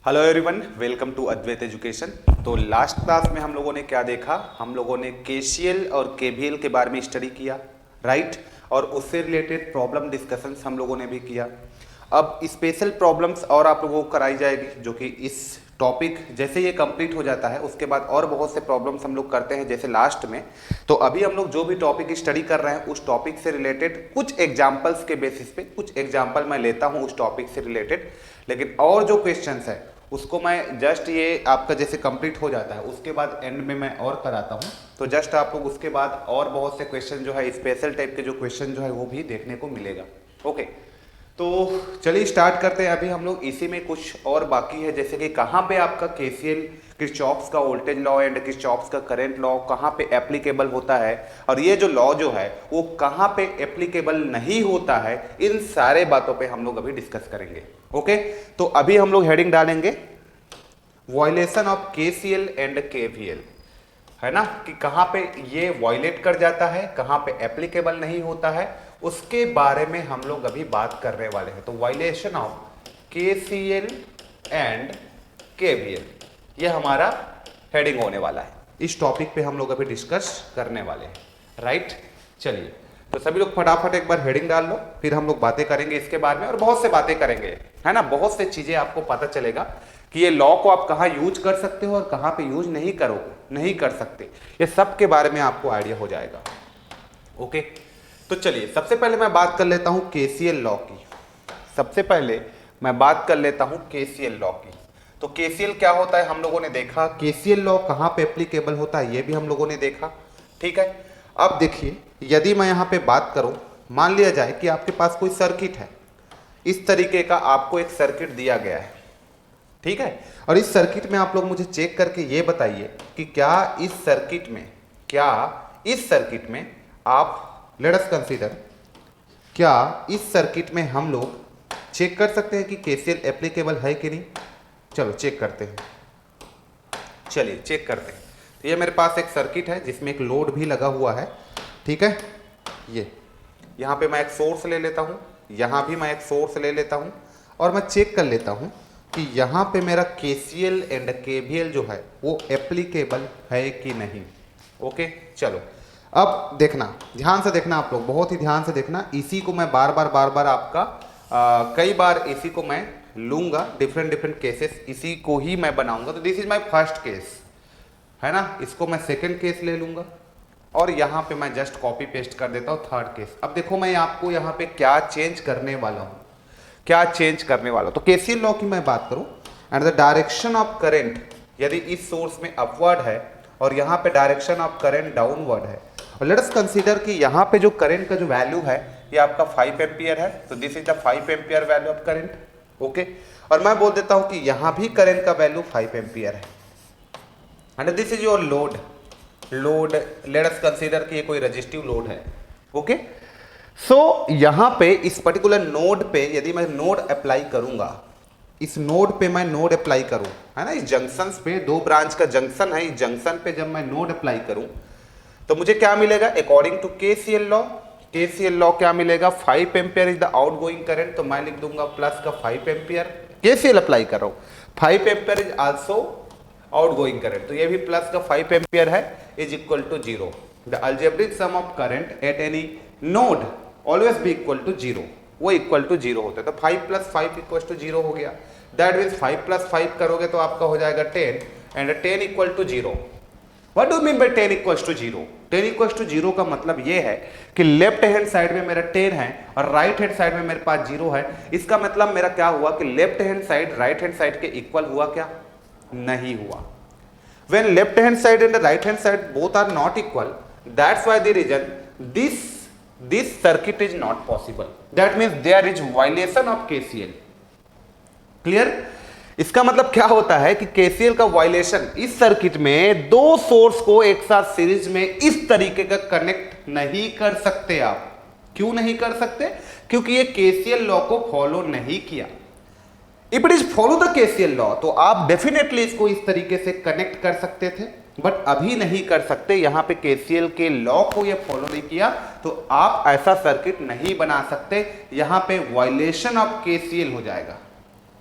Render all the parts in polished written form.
Hello everyone, welcome to Advait education. तो last class में हम लोगों ने क्या देखा? हम लोगों ने केसीएल और केवीएल के बारे में स्टडी किया, राइट? और उससे रिलेटेड प्रॉब्लम डिस्कशंस हम लोगों ने भी किया। अब स्पेशल प्रॉब्लम्स और आप लोगों को कराई जाएगी, जो कि इस टॉपिक जैसे ये कंप्लीट हो जाता है उसके बाद और बहुत से प्रॉब्लम्स हम लोग करते हैं जैसे लास्ट में। तो अभी हम लोग जो भी टॉपिक स्टडी कर रहे हैं उस टॉपिक से रिलेटेड कुछ एग्जाम्पल्स के बेसिस पे कुछ एग्जाम्पल मैं लेता हूँ उस टॉपिक से रिलेटेड, लेकिन और जो क्वेश्चंस है उसको मैं जस्ट ये आपका जैसे कंप्लीट हो जाता है उसके बाद एंड में मैं और कराता हूँ। तो जस्ट आप लोग उसके बाद और बहुत से क्वेश्चन जो है स्पेशल टाइप के जो क्वेश्चन जो है वो भी देखने को मिलेगा। ओके, तो चलिए स्टार्ट करते हैं। अभी हम लोग इसी में कुछ और बाकी है, जैसे कि कहाँ पे आपका केसीएल किरचॉफ्स का वोल्टेज लॉ एंड किरचॉफ्स का करंट लॉ कहाँ पे एप्लीकेबल होता है, और ये जो लॉ जो है वो कहाँ पे एप्लीकेबल नहीं होता है, इन सारे बातों पे हम लोग अभी डिस्कस करेंगे। ओके, तो अभी हम लोग हेडिंग डालेंगे violation of KCL and KVL, है ना, कि कहाँ पे ये वायलेट कर जाता है, कहाँ पे एप्लीकेबल नहीं होता है, उसके बारे में हम लोग अभी बात करने वाले हैं। तो violation of KCL and KVL ये हमारा हेडिंग होने वाला है। इस टॉपिक पे हम लोग अभी डिस्कस करने वाले हैं, राइट? चलिए, तो सभी लोग फटाफट एक बार हेडिंग डाल लो, फिर हम लोग बातें करेंगे इसके बारे में और बहुत से बातें करेंगे, है ना। बहुत से चीजें आपको पता चलेगा कि ये लॉ को आप कहाँ यूज कर सकते हो और कहाँ पे यूज नहीं कर सकते, ये सब के बारे में आपको आइडिया हो जाएगा। ओके, तो चलिए सबसे पहले मैं बात कर लेता हूं केसीएल लॉ की। सबसे पहले मैं बात कर लेता हूं केसीएल लॉ की। तो केसीएल क्या होता है हम लोगों ने देखा, केसीएल लॉ कहां पे एप्लीकेबल होता है ये भी हम लोगों ने देखा, ठीक है। अब देखिए, यदि मैं यहां पे बात करूं, मान लिया जाए कि आपके पास कोई सर्किट है, इस तरीके का आपको एक सर्किट दिया गया है, ठीक है। और इस सर्किट में आप लोग मुझे चेक करके ये बताइए कि क्या इस सर्किट में आप लेट अस कंसीडर, क्या इस सर्किट में हम लोग चेक कर सकते हैं कि केसीएल एप्लीकेबल है कि नहीं? चलो चेक करते हैं, चलिए चेक करते हैं। तो ये मेरे पास एक सर्किट है जिसमें एक लोड भी लगा हुआ है, ठीक है। ये यहाँ पे मैं एक सोर्स ले लेता हूँ, यहाँ भी मैं एक सोर्स ले लेता हूँ, और मैं चेक कर लेता हूँ कि यहाँ पे मेरा केसीएल एंड केवीएल जो है वो एप्लीकेबल है कि नहीं। ओके, चलो अब देखना, ध्यान से देखना, आप लोग बहुत ही ध्यान से देखना। इसी को मैं बार बार आपका कई बार इसी को मैं लूंगा, डिफरेंट केसेस इसी को ही मैं बनाऊंगा। तो this is my first case, है ना, इसको मैं सेकंड केस ले लूंगा और यहाँ पे मैं जस्ट कॉपी पेस्ट कर देता हूँ थर्ड केस। अब देखो मैं आपको यहाँ पे क्या चेंज करने वाला हूँ, तो केसीएल लॉ की मैं बात करूँ, and the direction of current यदि इस सोर्स में अपवर्ड है और यहाँ पे डायरेक्शन ऑफ करंट डाउनवर्ड है, और लेट अस कंसीडर कि यहाँ पे जो करंट का जो वैल्यू है ये आपका 5 एम्पियर है, तो this is the 5 ampere value of current. Okay, और मैं बोल देता हूँ कि यहाँ भी करंट का वैल्यू 5 एम्पियर है, and this is your load let us consider कि ये कोई रेजिस्टिव लोड है। ओके, सो यहाँ पे इस पर्टिकुलर नोड पे यदि मैं नोड अप्लाई करूंगा, इस नोड पे मैं नोड अप्लाई करूं, है ना, इस जंक्शन पे दो ब्रांच का जंक्शन है, इस जंक्शन पे जब मैं नोड अप्लाई करूं तो मुझे क्या मिलेगा अकॉर्डिंग टू केसीएल लॉ क्या मिलेगा? 5 ampere is the outgoing current, तो मैं लिख दूंगा प्लस का 5 एम्पियर, केसीएल अप्लाई कर रहा हूं, 5 ampere is also outgoing current, तो ये भी प्लस का 5 एम्पियर है, is equal to 0। The algebraic sum of current at any node always be equal to 0, वो इक्वल टू 0 होता है। तो 5 प्लस 5 इक्वल टू 0 हो गया, दैट मीन्स 5 प्लस 5 करोगे तो आपका हो जाएगा 10, and 10 equal to 0। What do you mean by 10 equals to 0? 10 equals to 0 का मतलब ये है कि लेफ्ट हैंड साइड में मेरा 10 है और राइट हैंड साइड में मेरे पास 0 है। इसका मतलब मेरा क्या हुआ कि left hand side right hand side के इक्वल हुआ क्या? नहीं हुआ। When left hand side and the right hand side both are not equal, that's why the reason this circuit is not possible. That means there is violation of KCL. Clear? इसका मतलब क्या होता है कि केसीएल का violation इस circuit में दो सोर्स को एक साथ सीरीज में इस तरीके का कनेक्ट नहीं कर सकते आप। क्यों नहीं कर सकते? क्योंकि ये केसीएल लॉ को फॉलो नहीं किया। If it is follow the KCL law तो आप डेफिनेटली इसको इस तरीके से कनेक्ट कर सकते थे, बट अभी नहीं कर सकते। यहां पे केसीएल के लॉ को ये फॉलो नहीं किया तो आप ऐसा सर्किट नहीं बना सकते। यहां पे वायलेशन ऑफ केसीएल हो जाएगा।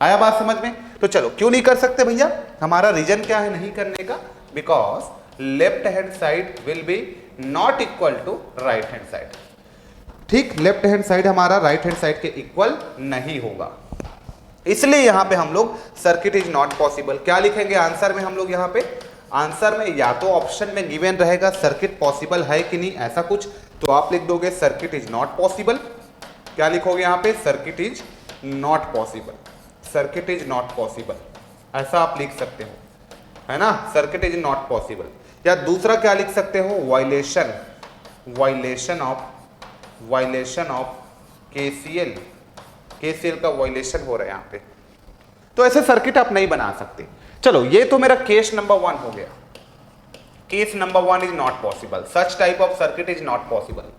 आया बात समझ में? तो चलो, क्यों नहीं कर सकते भैया? हमारा रीजन क्या है नहीं करने का? Because left hand side will be not equal to right hand side. ठीक, लेफ्ट हैंड साइड हमारा राइट हैंड साइड के इक्वल नहीं होगा, इसलिए यहां पे हम लोग सर्किट इज नॉट पॉसिबल। क्या लिखेंगे आंसर में हम लोग? यहां पे आंसर में या तो ऑप्शन में गिवन रहेगा सर्किट पॉसिबल है कि नहीं, ऐसा कुछ, तो आप लिख दोगे सर्किट इज नॉट पॉसिबल। क्या लिखोगे यहां पे? Circuit is not possible, circuit is not possible, ऐसा आप लिख सकते हो, है ना, सर्किट इज नॉट पॉसिबल। या दूसरा क्या लिख सकते हो? Violation, violation of KCL, KCL का वायलेशन हो रहा है यहां पे, तो ऐसे सर्किट आप नहीं बना सकते। चलो, ये तो मेरा केस नंबर 1 हो गया। Case number 1 is not possible, such type of circuit is not possible.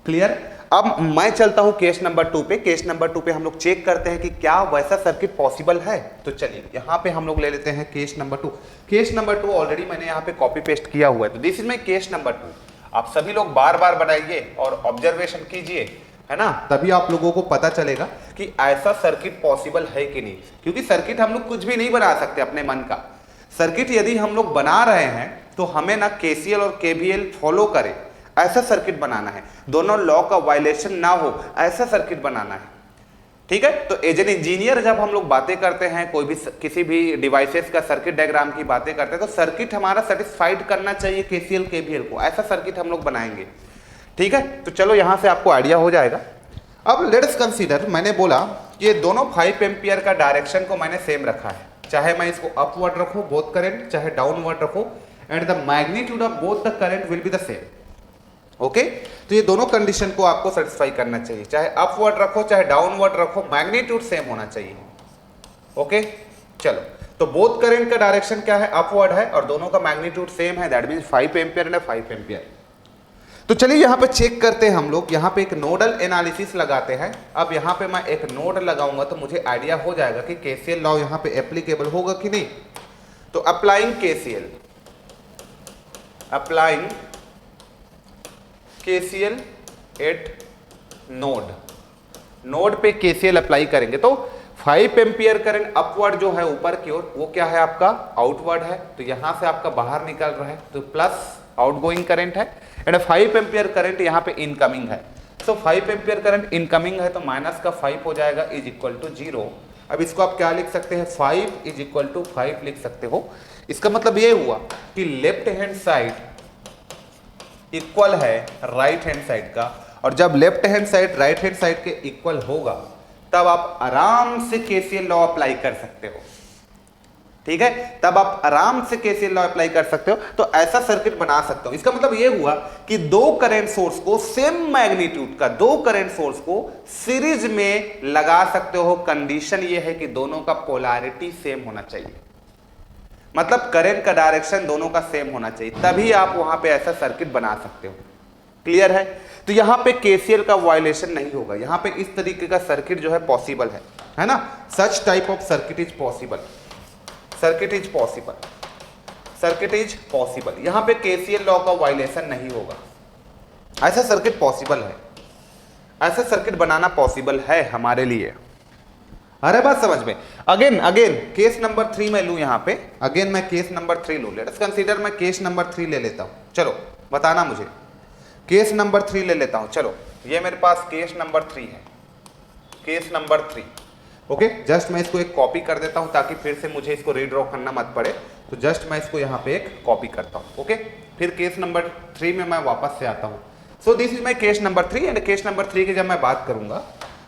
Clear? अब मैं चलता हूं केस नंबर 2 पे। केस नंबर 2 पे हम लोग चेक करते हैं कि क्या वैसा सर्किट पॉसिबल है। तो चलिए यहां पे हम लोग ले लेते हैं case number 2। Case number 2 already मैंने यहां पे कॉपी पेस्ट किया हुआ है, तो this is my case number 2। आप सभी लोग बार बार बनाइए और ऑब्जर्वेशन कीजिए, है ना, तभी आप लोगों को पता चलेगा कि ऐसा सर्किट पॉसिबल है कि नहीं। क्योंकि सर्किट हम लोग कुछ भी नहीं बना सकते अपने मन का। सर्किट यदि हम लोग बना रहे हैं तो हमें ना केसीएल और केवीएल फॉलो करे ऐसा सर्किट बनाना है, दोनों लॉ का वायलेशन ना हो ऐसा सर्किट बनाना है। ठीक है? तो एज एन इंजीनियर जब हम लोग बातें करते हैं, कोई भी किसी भी डिवाइसेस का सर्किट डायग्राम की बातें करते हैं, तो सर्किट हमारा सेटिस्फाइड करना चाहिए केसीएल केवीएल को, ऐसा सर्किट हम लोग बनाएंगे। ठीक है? तो चलो यहां से आपको आइडिया हो जाएगा। अब लेट्स कंसीडर, मैंने बोला ये दोनों 5 एम्पियर का डायरेक्शन को मैंने सेम रखा है, चाहे मैं इसको अपवर्ड रखूं बोथ करंट, चाहे डाउनवर्ड रखूं, and the magnitude of both the current will be the same. Okay, तो ये दोनों कंडीशन को आपको सेटिस्फाई करना चाहिए, चाहे अपवर्ड रखो चाहे डाउनवर्ड रखो, मैग्नीट्यूड सेम होना चाहिए। ओके, चलो, तो बोथ करंट का डायरेक्शन क्या है? अपवर्ड है, और दोनों का मैग्नीट्यूड सेम है, that means 5 ampere and 5 ampere. तो चलिए यहां पे चेक करते हैं हम लोग, यहां पे एक नोडल एनालिसिस लगाते हैं। अब यहां पे मैं एक नोड लगाऊंगा तो मुझे आइडिया हो जाएगा कि केसीएल लॉ यहां पे एप्लीकेबल होगा कि नहीं। तो applying KCL, applying KCL eight node, node पे केसीएल अप्लाई करेंगे तो 5 एम्पियर करंट अपवर्ड जो है ऊपर की ओर, वो क्या है आपका? आउटवर्ड है, तो यहां से आपका बाहर निकल रहा है, तो प्लस आउटगोइंग करंट है, एंड 5 एम्पियर करंट यहां पे इनकमिंग है। सो 5 एम्पियर करंट इनकमिंग है तो माइनस का 5 हो जाएगा, इज इक्वल टू 0। अब इसको आप क्या लिख सकते हैं? 5 इज इक्वल टू 5 लिख सकते हो। इसका मतलब ये हुआ कि लेफ्ट हैंड साइड इक्वल है राइट हैंड साइड का, और जब left hand side right hand side के इक्वल होगा तब आप आराम से केसीएल लॉ अप्लाई कर सकते हो। ठीक है? तब आप आराम से केसीएल लॉ अप्लाई कर सकते हो, तो ऐसा सर्किट बना सकते हो। इसका मतलब ये हुआ कि दो करंट सोर्स को, सेम मैग्नीट्यूड का दो करंट सोर्स को सीरीज में लगा सकते हो। कंडीशन ये है कि दोनों का पोलैरिटी सेम होना चाहिए, मतलब करंट का डायरेक्शन दोनों का सेम होना चाहिए, तभी आप वहां पे ऐसा सर्किट बना सकते हो। क्लियर है? तो यहां पे केसीएल का वायलेशन नहीं होगा, यहां पे इस तरीके का सर्किट जो है पॉसिबल है ना, such type of circuit is possible, circuit is possible, circuit is possible. यहां पे केसीएल लॉ का वायलेशन नहीं होगा, ऐसा सर्किट पॉसिबल है, ऐसा सर्किट बनाना पॉसिबल है हमारे लिए। अरे बात समझ में? अगेन केस नंबर 3 में लूं यहां पे, अगेन मैं केस नंबर 3 लूं। लेट्स कंसीडर मैं केस नंबर 3 ले लेता हूं। चलो बताना मुझे, केस नंबर 3 ले लेता हूं। चलो, ये मेरे पास केस नंबर 3 है, केस नंबर 3। ओके, जस्ट मैं इसको एक कॉपी कर देता हूं ताकि फिर से मुझे इसको रीड्रॉ करना मत पड़े, तो जस्ट मैं इसको यहां पे एक कॉपी करता हूं। ओके, फिर केस नंबर 3 में मैं वापस से आता हूं। So this is my case number 3, and case number 3 की जब मैं बात करूंगा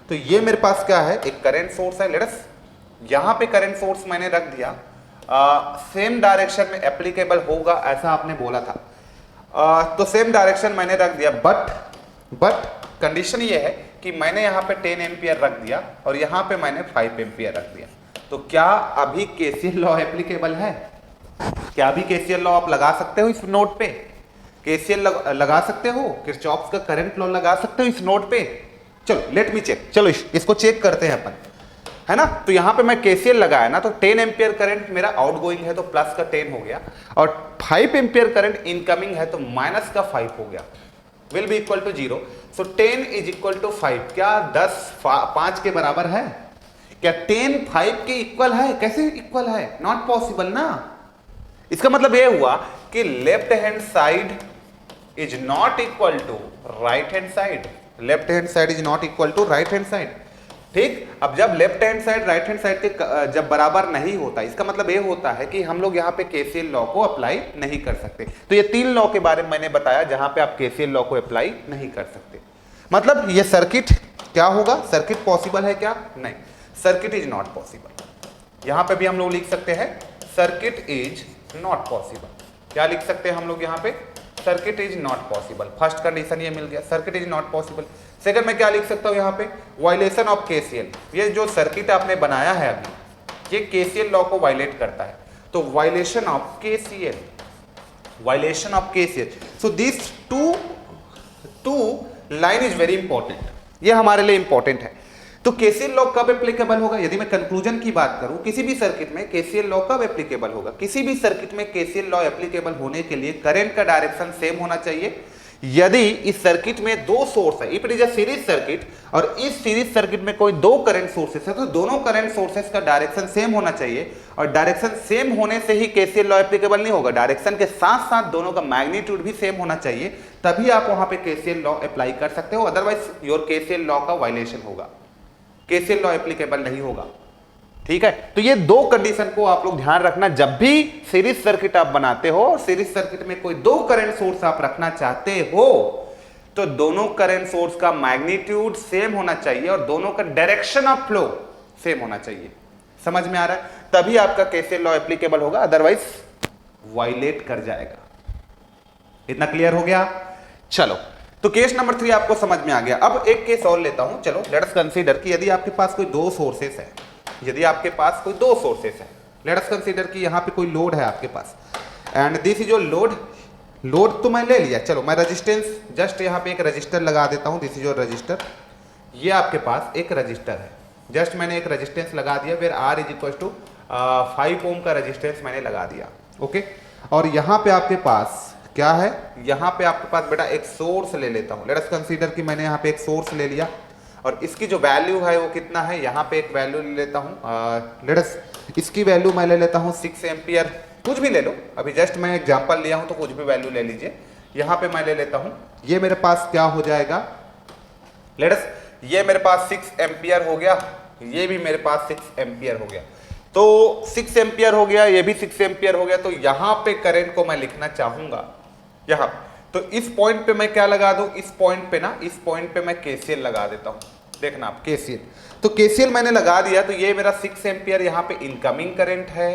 तो ये मेरे पास क्या है? एक करंट सोर्स है। लेट्स यहां पे करंट सोर्स मैंने रख दिया, सेम डायरेक्शन में एप्लीकेबल होगा ऐसा आपने बोला था, तो सेम डायरेक्शन मैंने रख दिया, बट कंडीशन ये है कि मैंने यहाँ पे 10 एम्पियर रख दिया और यहाँ पे मैंने 5 एम्पियर रख दिया। तो क्या अभी केसीएल लॉ एप्लीकेबल है? क्या अभी केसीएल लॉ आप लगा सकते हो इस नोड पे? केसीएल लगा सकते हो, किरचॉफ्स का करंट लॉ लगा सकते हो इस नोड पे? चलो लेट मी चेक, चलो इसको चेक करते हैं अपन, है ना। तो यहां पे मैं केसीएल लगाया ना, तो 10 एम्पियर करंट मेरा आउटगोइंग है तो प्लस का 10 हो गया, और 5 एम्पियर करंट इनकमिंग है तो माइनस का 5 हो गया, will be equal to 0। So 10 is equal to 5। क्या 10 5 के बराबर है? क्या 10 5 के इक्वल है? कैसे इक्वल है? नॉट पॉसिबल ना। इसका मतलब यह हुआ कि left hand side is not equal to right hand side. Left hand side is not equal to right hand side. ठीक, अब जब left hand side right hand side के जब बराबर नहीं होता, इसका मतलब ये होता है कि हम लोग यहाँ पे केसीएल लॉ को अप्लाई नहीं कर सकते। तो ये 3 लॉ के बारे में मैंने बताया जहां पे आप केसीएल लॉ को अप्लाई नहीं कर सकते। मतलब ये सर्किट क्या होगा? सर्किट पॉसिबल है क्या? नहीं, सर्किट इज नॉट पॉसिबल। यहां पे भी हम लोग लिख सकते हैं सर्किट इज नॉट पॉसिबल। क्या लिख सकते हैं हम लोग यहाँ पे? Circuit is not possible. First condition ये मिल गया, circuit is not possible. Second में क्या लिख सकता हूं यहाँ पे? Violation of KCL. ये जो सर्किट आपने बनाया है अभी, ये केसीएल लॉ को वायलेट करता है, तो violation of KCL, violation of KCL. So this two line is very important, ये हमारे लिए इंपॉर्टेंट है। तो केसीएल लॉ कब एप्लीकेबल होगा? यदि मैं कंक्लूजन की बात करूं, किसी भी सर्किट में केसीएल लॉ कब एप्लीकेबल होगा? किसी भी सर्किट में केसीएल लॉ एप्लीकेबल होने के लिए करंट का डायरेक्शन सेम होना चाहिए। यदि इस सर्किट में 2 सोर्स है, if it is a series circuit, और इस सीरीज सर्किट में कोई 2 करंट सोर्सेस है, तो दोनों करंट सोर्सेस का डायरेक्शन सेम होना चाहिए। और डायरेक्शन सेम होने से ही केसीएल लॉ एप्लीकेबल नहीं होगा, डायरेक्शन के साथ साथ दोनों का मैग्नीट्यूड भी सेम होना चाहिए, तभी आप वहां पे केसीएल लॉ अप्लाई कर सकते हो। अदरवाइज योर केसीएल लॉ का वायलेशन होगा, केसीएल लॉ एप्लीकेबल नहीं होगा। ठीक है, तो ये 2 कंडीशन को आप लोग ध्यान रखना जब भी सीरीज सर्किट आप बनाते हो। और सीरीज सर्किट में कोई 2 करंट सोर्स आप रखना चाहते हो, तो दोनों करंट सोर्स का मैग्नीट्यूड सेम होना चाहिए और दोनों का डायरेक्शन ऑफ फ्लो सेम होना चाहिए। समझ में आ रहा है? तभी आपका केसीएल लॉ एप्लीकेबल होगा, अदरवाइज वायलेट कर जाएगा। इतना क्लियर हो गया? चलो, तो केस नंबर 3 आपको समझ में आ गया। अब एक केस और लेता हूं। चलो, लेट अस कंसीडर कि यदि आपके पास कोई 2 सोर्सेस है, यदि आपके पास कोई 2 सोर्सेस है, लेट अस कंसीडर कि यहां पे कोई लोड है आपके पास, and this is your load तो मैं ले लिया। चलो, मैं रेजिस्टेंस जस्ट यहां पे एक रजिस्टर लगा देता हूं। दिस इज योर रजिस्टर, ये आपके पास एक रजिस्टर है। जस्ट मैंने एक रेजिस्टेंस लगा दिया, फिर R इज इक्वल टू 5 ओम का रेजिस्टेंस मैंने लगा दिया। ओके, और यहां पे आपके पास क्या है? यहां पे आपके पास बेटा एक सोर्स ले लेता हूं। लेट अस कंसीडर कि मैंने यहां पे एक सोर्स ले लिया और इसकी जो वैल्यू है वो कितना है? यहां पे एक वैल्यू ले लेता हूं। लेट अस इसकी वैल्यू मैं ले लेता हूं 6 एम्पियर, कुछ भी ले लो, अभी जस्ट मैं एग्जांपल लिया हूं तो कुछ भी वैल्यू ले लीजिए। यहां पे मैं ले लेता हूं, ये मेरे पास क्या हो जाएगा? लेट अस, ये मेरे पास 6 एम्पियर हो गया, ये भी मेरे पास 6 एम्पियर हो गया, तो 6 एम्पियर हो गया, ये भी 6 एम्पियर हो गया। तो यहां पे करंट को मैं लिखना चाहूंगा यहां, तो इस पॉइंट पे मैं क्या लगा दूं? इस पॉइंट पे ना, इस पॉइंट पे मैं केसीएल लगा देता हूं। देखना आप, केसीएल, तो केसीएल मैंने लगा दिया, तो ये मेरा 6 एम्पियर यहाँ पे इनकमिंग करंट है,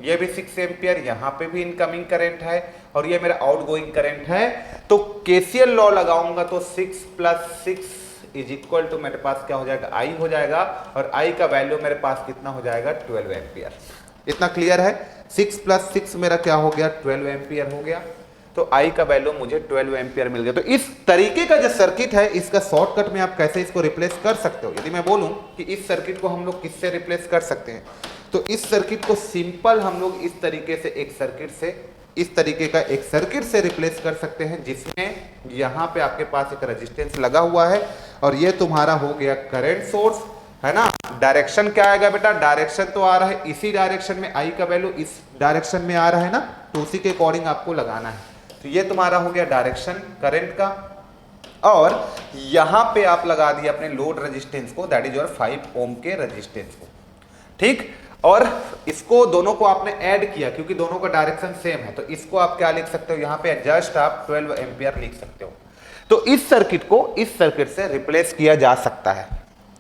ये भी 6 एम्पियर यहाँ पे भी इनकमिंग करंट है, और ये मेरा आउटगोइंग करंट है। तो केसीएल लॉ लगाऊंगा तो 6 + 6 इज इक्वल टू मेरे पास क्या हो जाएगा? I हो जाएगा, और I का वैल्यू मेरे पास कितना हो जाएगा? 12 एम्पियर। इतना क्लियर है? 6 + 6 मेरा क्या हो गया? 12 एम्पियर हो गया। तो I का वैल्यू मुझे 12 एम्पियर मिल गया। तो इस तरीके का जो सर्किट है, इसका शॉर्टकट में आप कैसे इसको रिप्लेस कर सकते हो? यदि मैं बोलूं कि इस सर्किट को हम लोग किससे रिप्लेस कर सकते हैं, तो इस सर्किट को सिंपल हम लोग इस तरीके से एक सर्किट से, इस तरीके का एक सर्किट से रिप्लेस कर सकते हैं, जिसमें यहाँ पे आपके पास एक रेजिस्टेंस लगा हुआ है और ये तुम्हारा हो गया करंट सोर्स, है ना। डायरेक्शन क्या आएगा बेटा? डायरेक्शन तो आ रहा है इसी डायरेक्शन में, I का वैल्यू इस डायरेक्शन में आ रहा है ना, तो उसी के अकॉर्डिंग आपको लगाना है। तो ये तुम्हारा हो गया डायरेक्शन करंट का, और यहां पे आप लगा दिए अपने लोड रेजिस्टेंस को, दैट इज योर 5 ओम के रेजिस्टेंस को। ठीक, और इसको दोनों को आपने ऐड किया क्योंकि दोनों का डायरेक्शन सेम है, तो इसको आप क्या लिख सकते हो? यहां पे जस्ट आप 12 एम्पियर लिख सकते हो। तो इस सर्किट को इस सर्किट से रिप्लेस किया जा सकता है।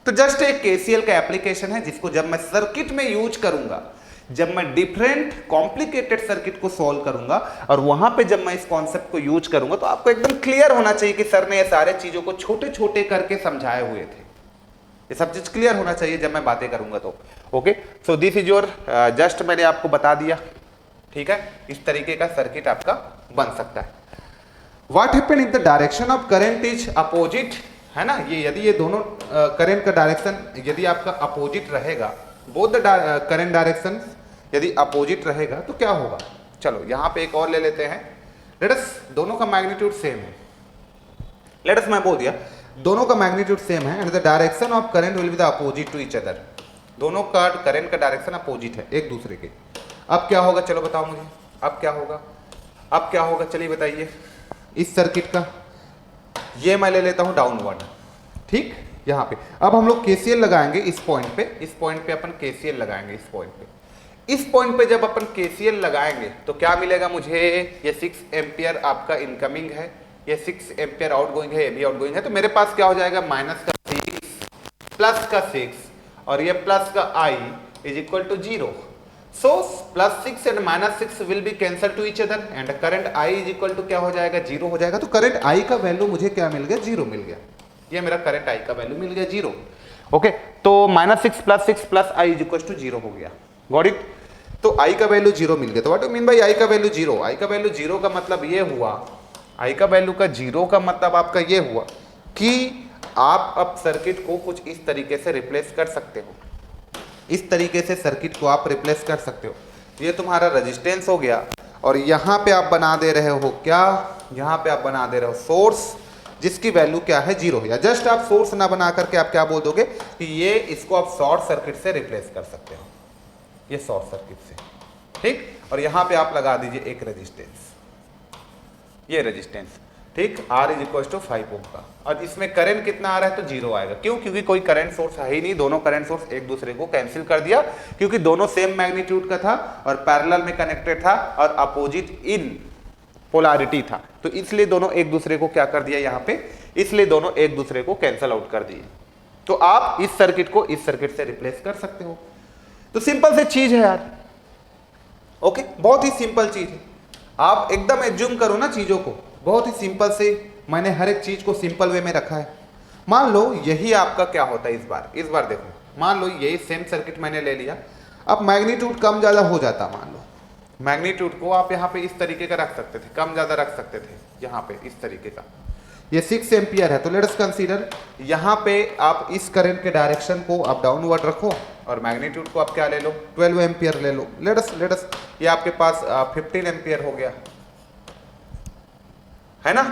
तो जस्ट एक केसीएल का एप्लीकेशन है, जिसको जब मैं सर्किट में यूज करूंगा, जब मैं डिफरेंट कॉम्प्लिकेटेड सर्किट को सॉल्व करूंगा, और वहां पे जब मैं इस कॉन्सेप्ट को यूज करूंगा, तो आपको एकदम क्लियर होना चाहिए कि सर ने ये सारे चीजों को छोटे छोटे करके समझाए हुए थे। ये सब चीज क्लियर होना चाहिए जब मैं बातें करूंगा तो। Okay, so this is your, just मैंने आपको बता दिया। ठीक है, इस तरीके का सर्किट आपका बन सकता है। What happen if the direction of current is opposite, है ना। ये यदि ये दोनों करंट का डायरेक्शन यदि आपका अपोजिट रहेगा, बोथ द करंट डायरेक्शन यदि अपोजिट रहेगा, तो क्या होगा? चलो यहां पे एक और ले लेते हैं। लेट अस, दोनों का मैग्नीट्यूड सेम है, लेट अस मैं बोल दिया दोनों का मैग्नीट्यूड सेम है, and the direction of current will be the opposite to each other. दोनों का करंट का डायरेक्शन अपोजिट है एक दूसरे के। अब क्या होगा, चलो बताओ मुझे, अब क्या होगा, अब क्या होगा, चलिए बताइए। इस सर्किट का ये मैं ले लेता हूं डाउनवर्ड, ठीक, यहाँ पे। अब हम लोग केसीएल लगाएंगे इस पॉइंट पे, इस पॉइंट पे अपन केसीएल लगाएंगे, इस पॉइंट पे। इस पॉइंट पे जब अपन केसीएल लगाएंगे तो क्या मिलेगा मुझे, ये 6 एम्पियर आपका इनकमिंग है, ये 6 एम्पियर आउटगोइंग है, ये भी आउटगोइंग है। तो मेरे पास क्या हो जाएगा, माइनस का 6 प्लस का 6 और ये प्लस का I is equal to 0। So plus 6 and minus 6 will be cancel to each other and current I is equal to क्या हो जाएगा, 0 हो जाएगा। तो करंट I का वैल्यू मुझे क्या मिल गया, 0 मिल गया। ये मेरा करंट I का वैल्यू मिल गया 0। ओके, तो minus 6 plus I is equal to 0 हो गया। Got it. तो I का वैल्यू 0 मिल गया। तो what do mean by I का वैल्यू 0? I का वैल्यू 0 का मतलब ये हुआ, I का वैल्यू का 0 का मतलब आपका ये हुआ कि आप अब सर्किट को कुछ इस तरीके से रिप्लेस कर सकते हो, इस तरीके से सर्किट को आप रिप्लेस कर सकते हो। ये तुम्हारा रेजिस्टेंस हो गया और यहाँ पे आप बना दे रहे हो क्या, यहाँ पे आप बना दे रहे हो सोर्स, जिसकी वैल्यू क्या है, 0 है। या जस्ट आप सोर्स ना बना करके आप क्या बोल दोगे कि ये इसको आप शॉर्ट सर्किट से रिप्लेस कर सकते हो, ये शॉर्ट सर्किट से, ठीक। और यहाँ पे आप लगा दीजिए एक रेजिस्टेंस, ये रेजिस्टेंस, ठीक, R इज इक्वल टू 5 ओम का। और इसमें करंट कितना आ रहा है, तो 0 आएगा। क्यों? क्योंकि कोई करंट सोर्स है ही नहीं, दोनों करंट सोर्स एक दूसरे को कैंसिल कर दिया, क्योंकि दोनों सेम मैग्नीट्यूड का था और पैरेलल में कनेक्टेड था और अपोजिट इन पोलैरिटी था, तो इसलिए दोनों एक दूसरे को क्या कर दिया यहाँ पे, इसलिए दोनों एक दूसरे को कैंसिल आउट कर दिए। तो आप इस सर्किट को इस सर्किट से रिप्लेस कर सकते हो। तो सिंपल से चीज है यार, ओके, बहुत ही सिंपल चीज है। आप एकदम एज्यूम करो ना चीजों को, बहुत ही सिंपल से मैंने हर एक चीज को सिंपल वे में रखा है। मान लो यही आपका क्या होता है इस बार देखो, मान लो यही सेम सर्किट मैंने ले लिया। अब मैग्नीट्यूड कम ज्यादा हो जाता, मान लो मैग्नीट्यूड को आप यहाँ पे इस तरीके का रख सकते थे, कम ज्यादा रख सकते थे, यहाँ पे इस तरीके का। ये 6 एम्पियर है, तो लेट्स कंसीडर यहाँ पे आप इस करंट के डायरेक्शन को आप डाउनवर्ड रखो और मैग्नीट्यूड को आप क्या ले लो, 12 एम्पियर ले लो। लेट्स ये आपके पास 15 एम्पियर हो गया, है ना,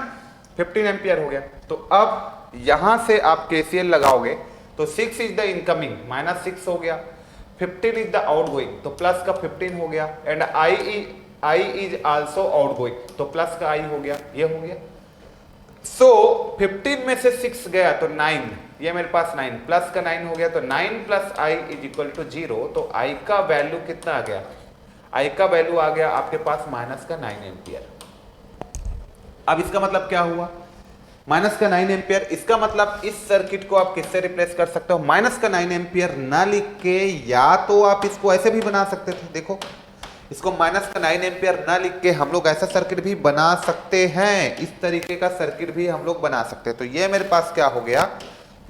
15 एम्पियर हो गया। तो अब यहां से आप केसीएल लगाओगे तो 6 इज द इनकमिंग, माइनस 6 हो गया, 15 इज द आउटगोइंग, तो प्लस का 15 हो गया, and I is also outgoing, तो प्लस का I हो गया, ये हो गया। सो 15 में से 6 गया तो 9, ये मेरे पास 9, प्लस का 9 हो गया, तो 9 plus I is equal to 0। तो I का वैल्यू कितना आ गया, I का वैल्यू आ गया आपके पास माइनस का 9 एम्पियर। अब इसका मतलब क्या हुआ, माइनस का 9 एम्पियर। इसका मतलब इस सर्किट को आप किससे रिप्लेस कर सकते हो, माइनस का 9 एम्पियर ना लिख के, या तो आप इसको ऐसे भी बना सकते थे, देखो इसको माइनस का 9 एम्पियर ना लिख के हम लोग ऐसा सर्किट भी बना सकते हैं, इस तरीके का सर्किट भी हम लोग बना सकते हैं। तो ये मेरे पास क्या हो गया,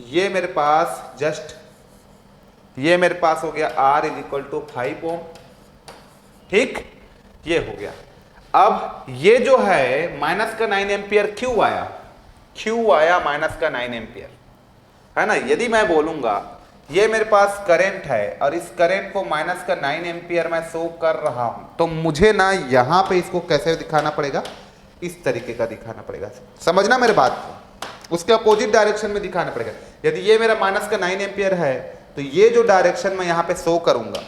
ये मेरे पास जस्ट ये मेरे पास हो गया R इज इक्वल टू 5 ओम, ठीक, ये हो गया। अब ये जो है माइनस का 9 एम्पियर क्यों आया माइनस का 9 एम्पियर, है ना। यदि मैं बोलूंगा ये मेरे पास करंट है और इस करंट को माइनस का 9 एम्पियर मैं शो कर रहा हूं, तो मुझे ना यहां पे इसको कैसे दिखाना पड़ेगा, इस तरीके का दिखाना पड़ेगा, समझना मेरे बात को, उसके अपोजिट डायरेक्शन में दिखाना पड़ेगा। यदि ये मेरा माइनस का 9 एम्पियर है तो ये जो डायरेक्शन मैं यहां पे शो करूंगा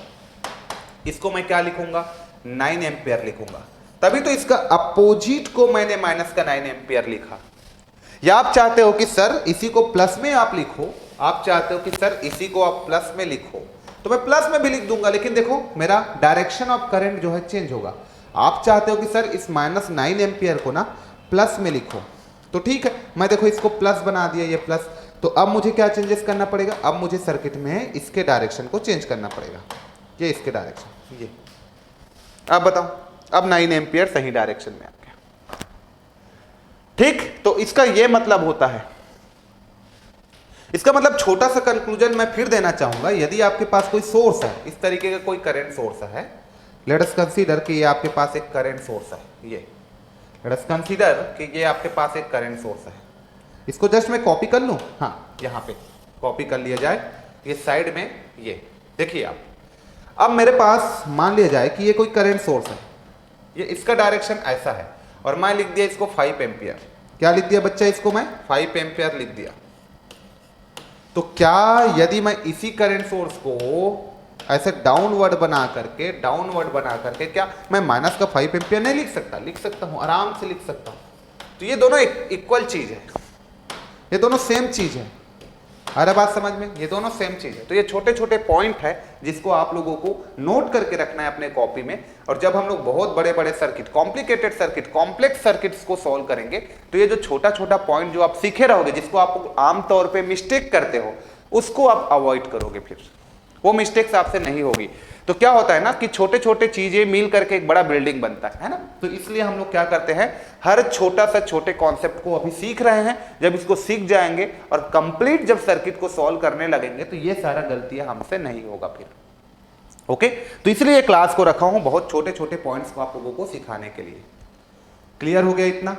इसको मैं क्या लिखूंगा, 9 एम्पियर लिखूंगा, तभी तो इसका अपोजिट को मैंने माइनस का 9 एम्पियर लिखा। या आप चाहते हो कि सर इसी को प्लस में आप लिखो, आप चाहते हो कि सर इसी को आप प्लस में लिखो, तो मैं प्लस में भी लिख दूंगा, लेकिन देखो मेरा डायरेक्शन ऑफ करंट जो है चेंज होगा। आप चाहते हो कि सर इस माइनस 9 एम्पियर को ना प्लस में लिखो, तो ठीक है, मैं देखो इसको प्लस बना दिया, ये प्लस। तो अब मुझे क्या चेंजेस करना पड़ेगा, अब मुझे सर्किट में इसके डायरेक्शन को चेंज करना पड़ेगा, ये इसके डायरेक्शन, ये। अब बताओ, अब 9 एम्पियर सही डायरेक्शन में आ गया, ठीक। तो इसका ये मतलब होता है, इसका मतलब छोटा सा कंक्लूजन मैं फिर देना चाहूंगा। यदि आपके पास कोई सोर्स है, इस तरीके का कोई करंट सोर्स है, लेट अस कंसीडर कि ये आपके पास एक करंट सोर्स है, ये लेट अस कंसीडर कि ये आपके पास एक करंट सोर्स है। इसको जस्ट मैं कॉपी कर लूं, हाँ यहाँ पे कॉपी कर लिया जाए, ये साइड में, ये देखिए आप। अब मेरे पास मान लिया जाए कि ये कोई करंट सोर्स है, ये इसका डायरेक्शन ऐसा है और मैं लिख दिया इसको 5 एम्पियर। क्या लिख दिया बच्चा, इसको मैं 5 एम्पियर लिख दिया। तो क्या यदि मैं इसी करंट सोर्स को ऐसे डाउनवर्ड बना करके क्या मैं माइनस का 5 एम्पियर नहीं लिख सकता? लिख सकता हूं, आराम से लिख सकता हूं। तो ये दोनों इक्वल चीज है, ये दोनों सेम चीज है। अरे बात समझ में, ये दोनों सेम चीज है। तो ये छोटे छोटे पॉइंट है जिसको आप लोगों को नोट करके रखना है अपने कॉपी में। और जब हम लोग बहुत बड़े बड़े circuit, complicated circuit, complex circuits को सॉल्व करेंगे तो ये जो छोटा छोटा पॉइंट जो आप सीखे रहोगे, जिसको आप आमतौर पे मिस्टेक करते हो, उसको आप अवॉइड करोगे, फिर वो मिस्टेक्स आपसे नहीं होगी। तो क्या होता है ना कि छोटे छोटे चीजें मिल करके एक बड़ा बिल्डिंग बनता है ना। तो इसलिए हम लोग क्या करते हैं, हर छोटा सा छोटे कॉन्सेप्ट को अभी सीख रहे हैं। जब इसको सीख जाएंगे और कंप्लीट जब सर्किट को सॉल्व करने लगेंगे तो ये सारा गलतियां हमसे नहीं होगा फिर। ओके, तो इसलिए क्लास को रखा हूं बहुत छोटे छोटे पॉइंट्स को आप लोगों को सिखाने के लिए। क्लियर हो गया इतना?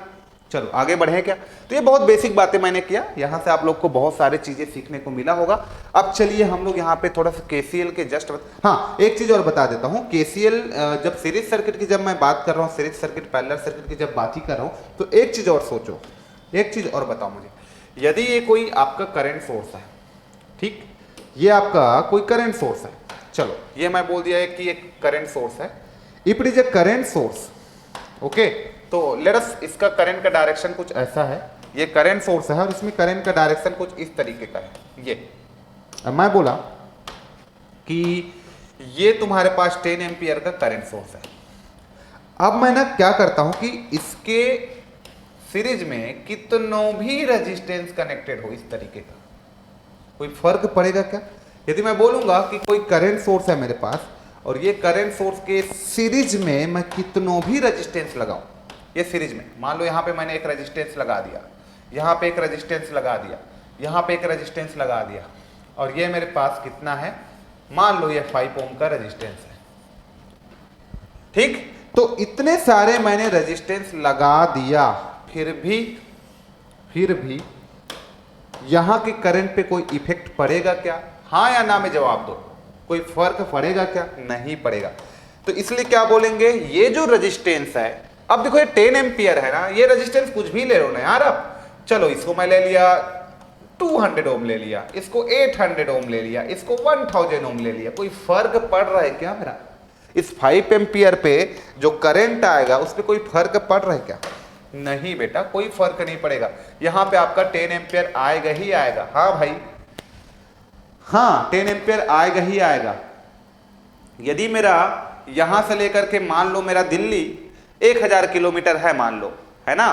चलो आगे बढ़े क्या। तो ये बहुत बेसिक बातें मैंने किया, यहां से आप लोग को बहुत सारी चीजें सीखने को मिला होगा। अब चलिए हम लोग यहाँ पे थोड़ा सा केसीएल के जस्ट हाँ एक चीज और बता देता हूँ। केसीएल जब सीरीज सर्किट की जब मैं बात कर रहा हूँ, सीरीज सर्किट पैरेलल सर्किट की जब बात ही कर रहा हूँ, तो एक चीज और सोचो, एक चीज और बताओ मुझे। यदि ये कोई आपका करंट सोर्स है, ठीक, ये आपका कोई करंट सोर्स है, चलो ये मैं बोल दिया है कि एक करंट सोर्स है। If it is a current source, okay, तो लेट अस, इसका करंट का डायरेक्शन कुछ ऐसा है, ये करंट सोर्स है और इसमें करंट का डायरेक्शन कुछ इस तरीके का है। ये अब मैं बोला कि ये तुम्हारे पास 10 एम्पियर का करंट सोर्स है। अब मैं ना क्या करता हूं कि इसके सीरीज में कितनों भी रेजिस्टेंस कनेक्टेड हो इस तरीके का, कोई फर्क पड़ेगा क्या? यदि मैं बोलूंगा कि कोई करंट सोर्स है मेरे पास और ये करंट सोर्स के सीरीज में मैं कितनों भी रेजिस्टेंस लगाऊं, ये सीरीज में मान लो यहाँ पे मैंने एक रेजिस्टेंस लगा दिया, यहाँ पे एक रेजिस्टेंस लगा दिया, यहाँ पे एक रेजिस्टेंस लगा दिया, और ये मेरे पास कितना है, मान लो ये 5 ओम का रेजिस्टेंस है, ठीक। तो इतने सारे मैंने रेजिस्टेंस लगा दिया, फिर भी यहां के करंट पे कोई इफेक्ट पड़ेगा क्या? हाँ या ना में जवाब दो। कोई फर्क पड़ेगा क्या? नहीं पड़ेगा। तो इसलिए क्या बोलेंगे, ये जो रेजिस्टेंस है, अब देखो ये 10 एम्पियर है ना, ये रेजिस्टेंस कुछ भी ले लो ना यार। अब चलो इसको मैं ले लिया 200 ओम ले लिया, इसको 800 ओम ले लिया, इसको 1000 ओम ले लिया, कोई फर्क पड़ रहा है क्या मेरा? इस 5 एम्पियर पे जो करंट आएगा उस पर कोई फर्क पड़ रहा है क्या? नहीं बेटा, कोई फर्क नहीं पड़ेगा। यहां पे आपका 10 एम्पियर आएगा ही आएगा। हाँ भाई, हाँ 10 एम्पियर आएगा ही आएगा। यदि मेरा यहां से लेकर के मान लो मेरा दिल्ली 1000 किलोमीटर है, मान लो, है ना,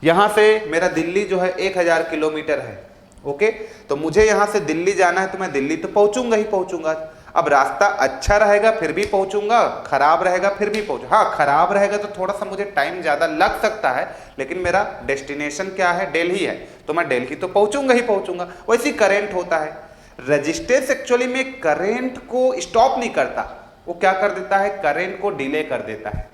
यहां से मेरा दिल्ली जो है 1000 किलोमीटर है, ओके, तो मुझे यहां से दिल्ली जाना है तो मैं दिल्ली तो पहुंचूंगा ही पहुंचूंगा। अब रास्ता अच्छा रहेगा फिर भी पहुंचूंगा, खराब रहेगा फिर भी पहुंचूंगा। हाँ खराब रहेगा तो थोड़ा सा मुझे टाइम ज्यादा लग सकता है, लेकिन मेरा डेस्टिनेशन क्या है, दिल्ली है, तो मैं दिल्ली तो पहुंचूंगा ही पहुंचूंगा। वैसे करंट होता है, रेजिस्टेंस एक्चुअली में करंट को स्टॉप नहीं करता, वो क्या कर देता है, करंट को डिले कर देता है।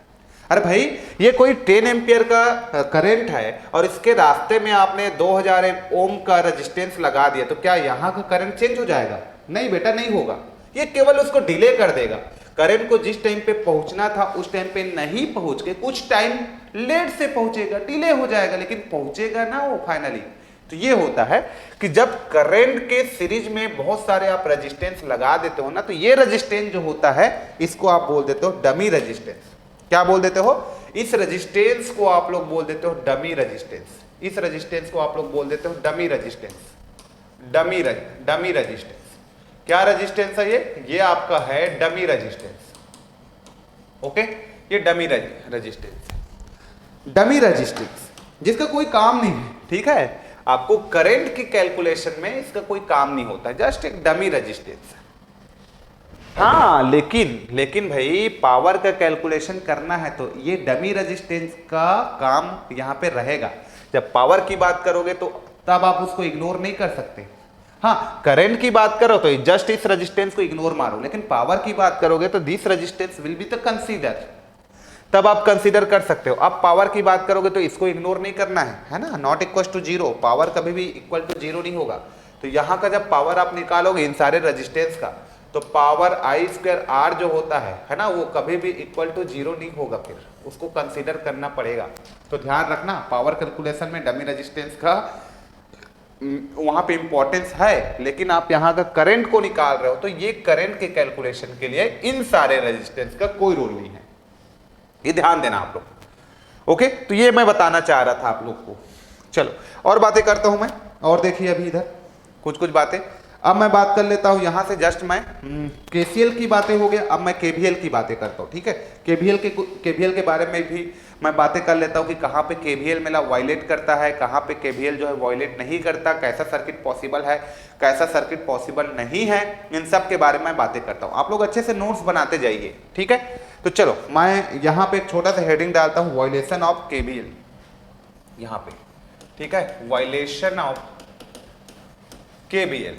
अरे भाई ये कोई 10 एम्पियर का करंट है और इसके रास्ते में आपने 2000 ओम का रेजिस्टेंस लगा दिया, तो क्या यहाँ का करंट चेंज हो जाएगा? नहीं बेटा, नहीं होगा। ये केवल उसको डिले कर देगा। करंट को जिस टाइम पे पहुंचना था उस टाइम पे नहीं पहुंच के कुछ टाइम लेट से पहुंचेगा, डिले हो जाएगा, लेकिन पहुंचेगा ना वो फाइनली। तो ये होता है कि जब करंट के सीरीज में बहुत सारे आप रेजिस्टेंस लगा देते हो ना, तो ये रेजिस्टेंस जो होता है इसको आप बोल देते हो डमी रेजिस्टेंस। क्या बोल देते हो? इस रेजिस्टेंस को आप लोग बोल देते हो डमी रेजिस्टेंस। इस रेजिस्टेंस को आप लोग बोल देते हो डमी रेजिस्टेंस। डमी रेजिस्टेंस क्या रेजिस्टेंस है ये आपका है डमी रेजिस्टेंस, ओके, ये डमी रेजिस्टेंस, डमी रेजिस्टेंस जिसका कोई काम नहीं है, ठीक है। आपको करंट की कैलकुलेशन में इसका कोई काम नहीं होता, जस्ट एक डमी रेजिस्टेंस है। हाँ लेकिन भाई पावर का कैलकुलेशन करना है तो ये डमी रेजिस्टेंस का काम यहाँ पे रहेगा। जब पावर की बात करोगे तो तब आप उसको इग्नोर नहीं कर सकते। हाँ करंट की बात करो तो जस्ट इस रेजिस्टेंस को इग्नोर मारो, लेकिन पावर की बात करोगे तो this resistance will be the consider, तब आप कंसीडर कर सकते हो। अब पावर की बात करोगे तो इसको इग्नोर नहीं करना है ना, not equal to zero, power कभी भी इक्वल टू जीरो नहीं होगा। तो यहाँ का जब पावर आप निकालोगे इन सारे रेजिस्टेंस का, तो पावर आई स्क्वायर आर जो होता है ना, वो कभी भी इक्वल टू जीरो नहीं होगा, फिर उसको कंसीडर करना पड़ेगा। तो ध्यान रखना पावर कैलकुलेशन में डमी रेजिस्टेंस का वहां पे इंपॉर्टेंस है, लेकिन आप यहां का करंट को निकाल रहे हो तो ये करंट के कैलकुलेशन के लिए इन सारे रेजिस्टेंस का कोई रोल नहीं है, ये ध्यान देना आप लोग। ओके, तो ये मैं बताना चाह रहा था आप लोग को। चलो और बातें करता हूं मैं, और देखिए अभी इधर कुछ कुछ बातें। अब मैं बात कर लेता हूं यहां से जस्ट मैं केसीएल की बातें हो गया, अब मैं केवीएल की बातें करता हूं। ठीक है, केवीएल के बारे में भी मैं बातें कर लेता हूं कि कहां पे केवीएल मेरा वायलेट करता है, कहां पे केवीएल जो है वायलेट नहीं करता, कैसा सर्किट पॉसिबल है, कैसा सर्किट पॉसिबल नहीं है, इन सब के बारे में बातें करता हूं। आप लोग अच्छे से नोट्स बनाते जाइए। ठीक है, तो चलो मैं यहां पे एक छोटा सा हेडिंग डालता हूं, वायलेशन ऑफ केवीएल यहां पे। ठीक है, वायलेशन ऑफ केवीएल।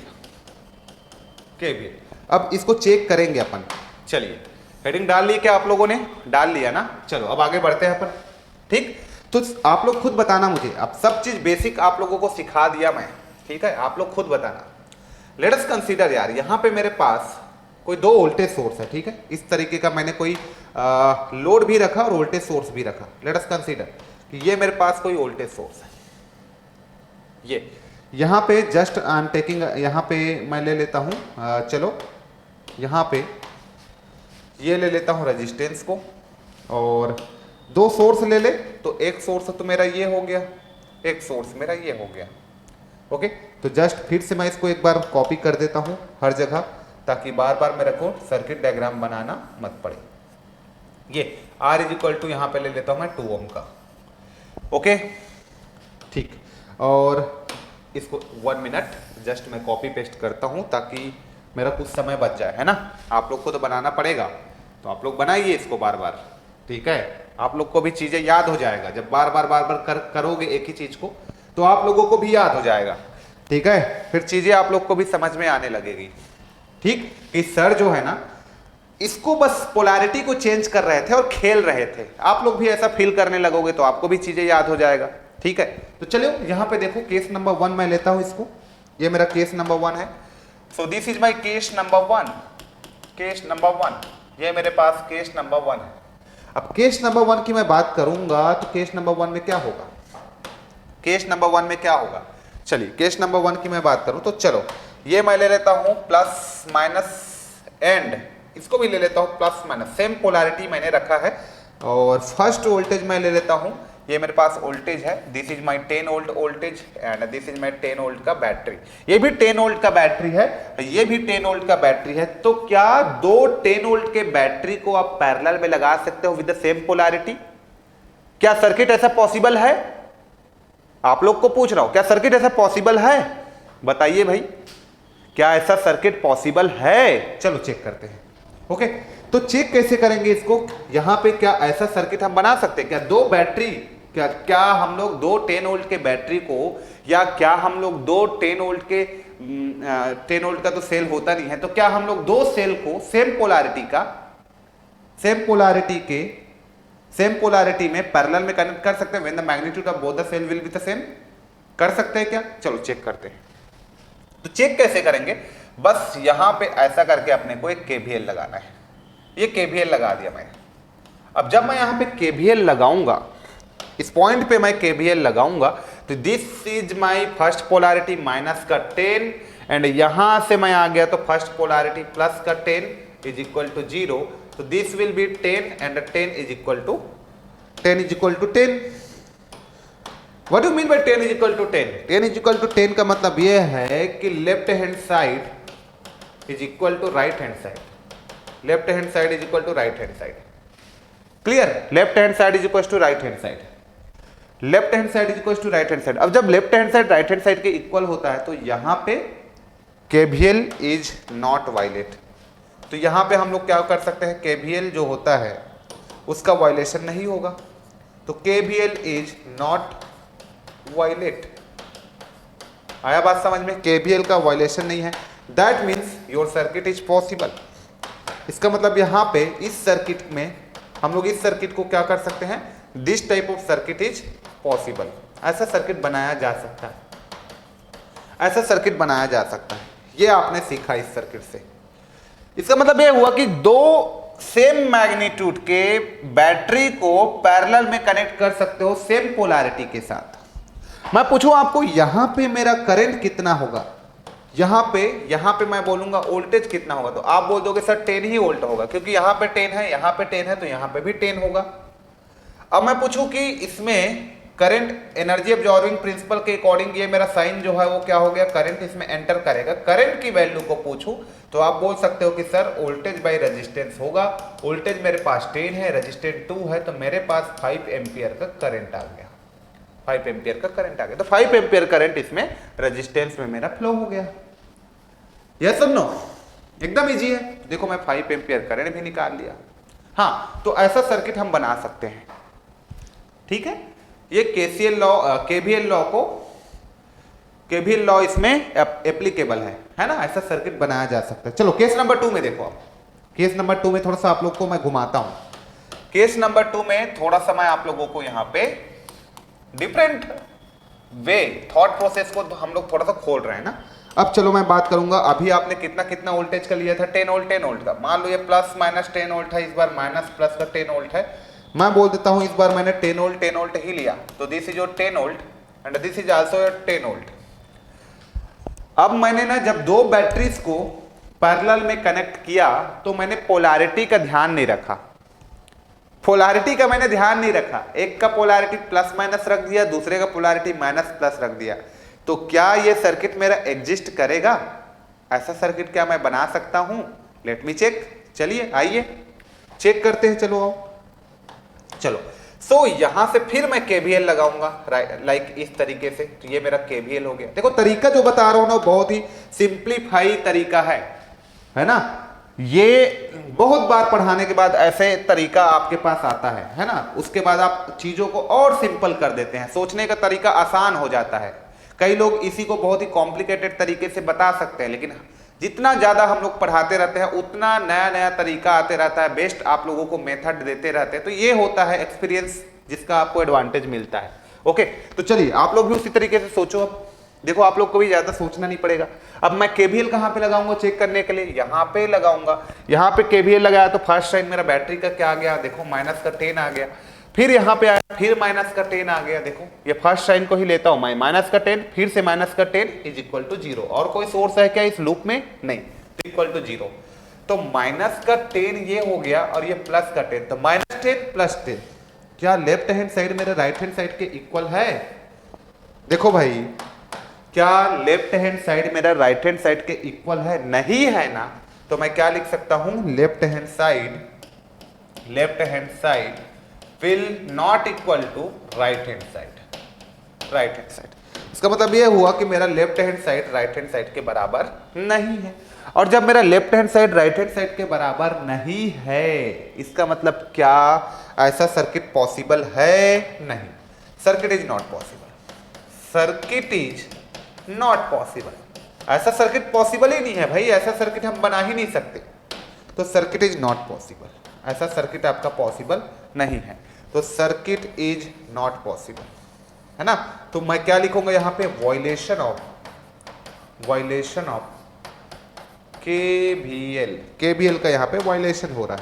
अब इसको चेक करेंगे अपन। चलिए हेडिंग डाल ली क्या आप लोगों ने? डाल लिया ना। चलो अब आगे बढ़ते हैं अपन। ठीक, तो आप लोग खुद बताना मुझे, अब सब चीज बेसिक आप लोगों को सिखा दिया मैं। ठीक है, आप लोग खुद बताना। लेट अस कंसीडर यार, यहां पे मेरे पास कोई दो वोल्टेज सोर्स है। ठीक है, इस तरीके का मैंने कोई लोड भी रखा और वोल्टेज सोर्स भी रखा। लेट अस कंसीडर कि ये मेरे पास कोई वोल्टेज सोर्स है, ये यहाँ पे जस्ट आई एम टेकिंग, यहाँ पे मैं ले लेता हूँ चलो यहाँ पे ये ले लेता हूँ रेजिस्टेंस को, और दो सोर्स ले ले तो एक सोर्स तो मेरा ये हो gया, एक सोर्स मेरा ये हो गया। ओके, तो जस्ट फिर से मैं इसको एक बार कॉपी कर देता हूँ हर जगह, ताकि बार बार मेरे को सर्किट डायग्राम बनाना मत पड़े। ये R इज इक्वल टू यहाँ पे ले लेता हूँ मैं 2 ओम का। ओके ठीक, और इसको 1 मिनट जस्ट मैं कॉपी पेस्ट करता हूँ ताकि मेरा कुछ समय बच जाए, है ना। आप लोग को तो बनाना पड़ेगा, तो आप लोग बनाइए इसको बार बार। ठीक है, आप लोग को भी चीजें याद हो जाएगा, जब बार बार करोगे एक ही चीज को तो आप लोगों को भी याद हो जाएगा। ठीक है, फिर चीजें आप लोग को भी समझ में आने लगेगी। ठीक, कि सर जो है ना इसको बस पोलैरिटी को चेंज कर रहे थे और खेल रहे थे, आप लोग भी ऐसा फील करने लगोगे तो आपको भी चीजें याद हो जाएगा। ठीक है, तो चलो यहाँ पे देखो केस नंबर 1 मैं लेता हूं इसको, ये मेरा केस नंबर 1 है। So this is my case number 1, case number 1, ये मेरे पास केस नंबर 1 है। अब केस नंबर 1 की मैं बात करूंगा तो केस नंबर 1 में क्या होगा, केस नंबर 1 में क्या होगा। चलिए केस नंबर 1 की मैं बात करूं तो चलो ये मैं ले लेता हूं प्लस माइनस एंड, इसको भी ले लेता हूं प्लस माइनस, सेम पोलैरिटी मैंने रखा है। और फर्स्ट वोल्टेज मैं ले लेता हूं, ये मेरे पास वोल्टेज है, this is my 10 volt voltage and this is my 10 volt का बैटरी। ये भी 10 वोल्ट का बैटरी है, ये भी 10 वोल्ट का बैटरी है। तो क्या दो 10 वोल्ट के बैटरी को आप पैरेलल में लगा सकते हो विद द सेम पोलैरिटी? क्या सर्किट ऐसा पॉसिबल है? आप लोग को पूछ रहा हूं, क्या सर्किट ऐसा पॉसिबल है? बताइए भाई, क्या ऐसा सर्किट पॉसिबल है? चलो चेक करते हैं। ओके, तो चेक कैसे करेंगे इसको, यहां पे क्या ऐसा सर्किट हम बना सकते हैं? क्या दो बैटरी, क्या हम लोग दो 10 वोल्ट के बैटरी को, या क्या हम लोग दो 10 वोल्ट के 10 वोल्ट का तो सेल होता नहीं है, तो क्या हम लोग दो सेल को सेम पोलैरिटी में पैरेलल में कनेक्ट कर सकते हैं when the magnitude of both the cell will be the same? कर सकते हैं क्या? चलो चेक करते हैं। तो चेक कैसे करेंगे, बस यहां पे ऐसा करके अपने को एक केवीएल लगाना है। ये केवीएल लगा दिया मैंने। अब जब मैं यहां पे केवीएल लगाऊंगा, इस पॉइंट पे मैं केवीएल लगाऊंगा, तो this is my first polarity minus का 10 एंड यहां से मैं आ गया तो फर्स्ट पोलैरिटी प्लस का 10 इज इक्वल टू 0। तो this will be 10 and 10 is equal to 10। What do you mean by 10 is equal to 10? 10 is equal to 10 का मतलब ये है कि left hand side is equal to right hand side, left hand side is equal to right hand side. Clear? Left hand side is equal to right hand side, left hand side is equal to right hand side. अब जब left hand side right hand side के equal होता है तो यहां पे KVL is not violet. तो यहां पे हम लोग क्या कर सकते हैं, केवीएल जो होता है उसका वायलेशन नहीं होगा, तो केवीएल इज नॉट वायलेट। आया बात समझ में? केवीएल का वायलेशन नहीं है, that means your circuit is possible. इसका मतलब यहां पे इस सर्किट में हम लोग इस सर्किट को क्या कर सकते हैं, this type of circuit is possible. ऐसा सर्किट बनाया जा सकता है, ऐसा सर्किट बनाया जा सकता है। ये आपने सीखा इस सर्किट से। इसका मतलब ये हुआ कि दो सेम मैग्नीट्यूड के बैटरी को पैरेलल में कनेक्ट कर सकते हो सेम पोलैरिटी के साथ। मैं पूछूं आपको यहां पे मेरा करंट कितना होगा, यहां पे मैं बोलूंगा वोल्टेज कितना होगा, तो आप बोल दोगे सर 10 ही वोल्ट होगा, क्योंकि यहां पे 10 है, यहां पे 10 है, तो यहां पे भी 10 होगा। अब मैं पूछूं कि इसमें करंट एनर्जी एब्जॉर्बिंग प्रिंसिपल के अकॉर्डिंग ये मेरा साइन जो है वो क्या हो गया, करंट इसमें एंटर करेगा। करंट की वैल्यू को पूछूं तो आप बोल सकते हो कि सर वोल्टेज बाय रेजिस्टेंस होगा। वोल्टेज मेरे पास 10 है, रेजिस्टेंस 2 है, तो मेरे पास 5 एम्पियर का करंट आ गया, 5 एम्पियर का करंट आ गया। तो 5 एम्पियर करंट इसमें रेजिस्टेंस में मेरा फ्लो हो गया। यस और नो? एकदम इजी है। देखो मैं 5 एम्पियर करंट भी निकाल लिया। हाँ, तो ऐसा सर्किट हम बना सकते हैं, ठीक है। ये केसीएल लॉ, केवीएल लॉ को, केवीएल लॉ इसमें एप्लीकेबल है ना, ऐसा सर्किट बनाया जा सकता है। चलो केस नंबर 2 में देखो आप, केस नंबर 2 में थोड़ा सा आप लोग को मैं घुमाता हूं। केस नंबर 2 में थोड़ा सा मैं आप लोगों को यहां पे डिफरेंट वे थॉट प्रोसेस को हम लोग थोड़ा सा खोल रहे हैं ना। अब चलो मैं बात करूंगा, अभी आपने कितना कितना वोल्टेज का लिया था, 10 वोल्ट 10 वोल्ट का। मान लो ये प्लस माइनस 10 वोल्ट है, इस बार माइनस प्लस का 10 वोल्ट है। मैं बोल देता हूं इस बार मैंने 10 वोल्ट ही लिया, तो this is your 10 volt and this is also your 10 volt. अब मैंने ना जब दो बैटरीज को पैरेलल में कनेक्ट किया तो मैंने पोलैरिटी का ध्यान नहीं रखा, पोलैरिटी का मैंने ध्यान नहीं रखा। एक का पोलैरिटी प्लस माइनस रख दिया, दूसरे का पोलैरिटी माइनस प्लस रख दिया, तो क्या ये सर्किट मेरा एग्जिस्ट करेगा? ऐसा सर्किट क्या मैं बना सकता हूं? Let me check. चलिए आइए चेक करते हैं, चलो आओ। चलो सो यहां से फिर मैं केवीएल लगाऊंगा, लाइक इस तरीके से, तो ये मेरा केवीएल हो गया। देखो तरीका जो बता रहा हूं ना बहुत ही सिंप्लीफाई तरीका है ना। ये बहुत बार पढ़ाने के बाद ऐसे तरीका आपके पास आता है ना, उसके बाद आप चीजों को और सिंपल कर देते हैं, सोचने का तरीका आसान हो जाता है। कई लोग इसी को बहुत ही कॉम्प्लिकेटेड तरीके से बता सकते हैं, लेकिन जितना ज्यादा हम लोग पढ़ाते रहते हैं उतना नया नया तरीका आते रहता है, बेस्ट आप लोगों को मेथड देते रहते हैं। तो ये होता है एक्सपीरियंस जिसका आपको एडवांटेज मिलता है। ओके, तो चलिए आप लोग भी उसी तरीके से सोचो। अब देखो आप लोग को भी ज्यादा सोचना नहीं पड़ेगा। अब मैं केवीएल कहां पे लगाऊंगा चेक करने के लिए? यहां पे लगाऊंगा। यहां पे केवीएल लगाया तो फर्स्ट साइन मेरा बैटरी का क्या आ गया, देखो माइनस का 10 आ गया। फिर यहां पे आया, फिर माइनस का 10 आ गया। देखो ये फर्स्ट साइन को ही लेता हूं मैं, माइनस का 10 फिर से माइनस का 10 इज इक्वल टू 0। और कोई सोर्स है क्या इस लूप में? नहीं, तो इक्वल टू 0। तो माइनस का 10 ये हो गया और ये प्लस का 10, तो माइनस 10 प्लस 10 क्या लेफ्ट हैंड साइड मेरे राइट हैंड साइड के इक्वल है? देखो भाई, क्या लेफ्ट हैंड साइड मेरा राइट हैंड साइड के इक्वल है? नहीं है ना। तो मैं क्या लिख सकता हूं, left hand side will not equal to right hand side। इसका मतलब ये हुआ कि मेरा left hand side right hand side के बराबर नहीं है। और जब मेरा left hand side right hand side के बराबर नहीं है, इसका मतलब क्या ऐसा सर्किट पॉसिबल है? नहीं, सर्किट इज नॉट पॉसिबल। ऐसा सर्किट पॉसिबल ही नहीं है भाई, ऐसा सर्किट हम बना ही नहीं सकते। तो सर्किट इज नॉट पॉसिबल, ऐसा सर्किट आपका पॉसिबल नहीं है। तो सर्किट इज नॉट पॉसिबल, है ना। तो मैं क्या लिखूंगा यहां पे, वायलेशन ऑफ केवीएल का यहां पे वायलेशन हो रहा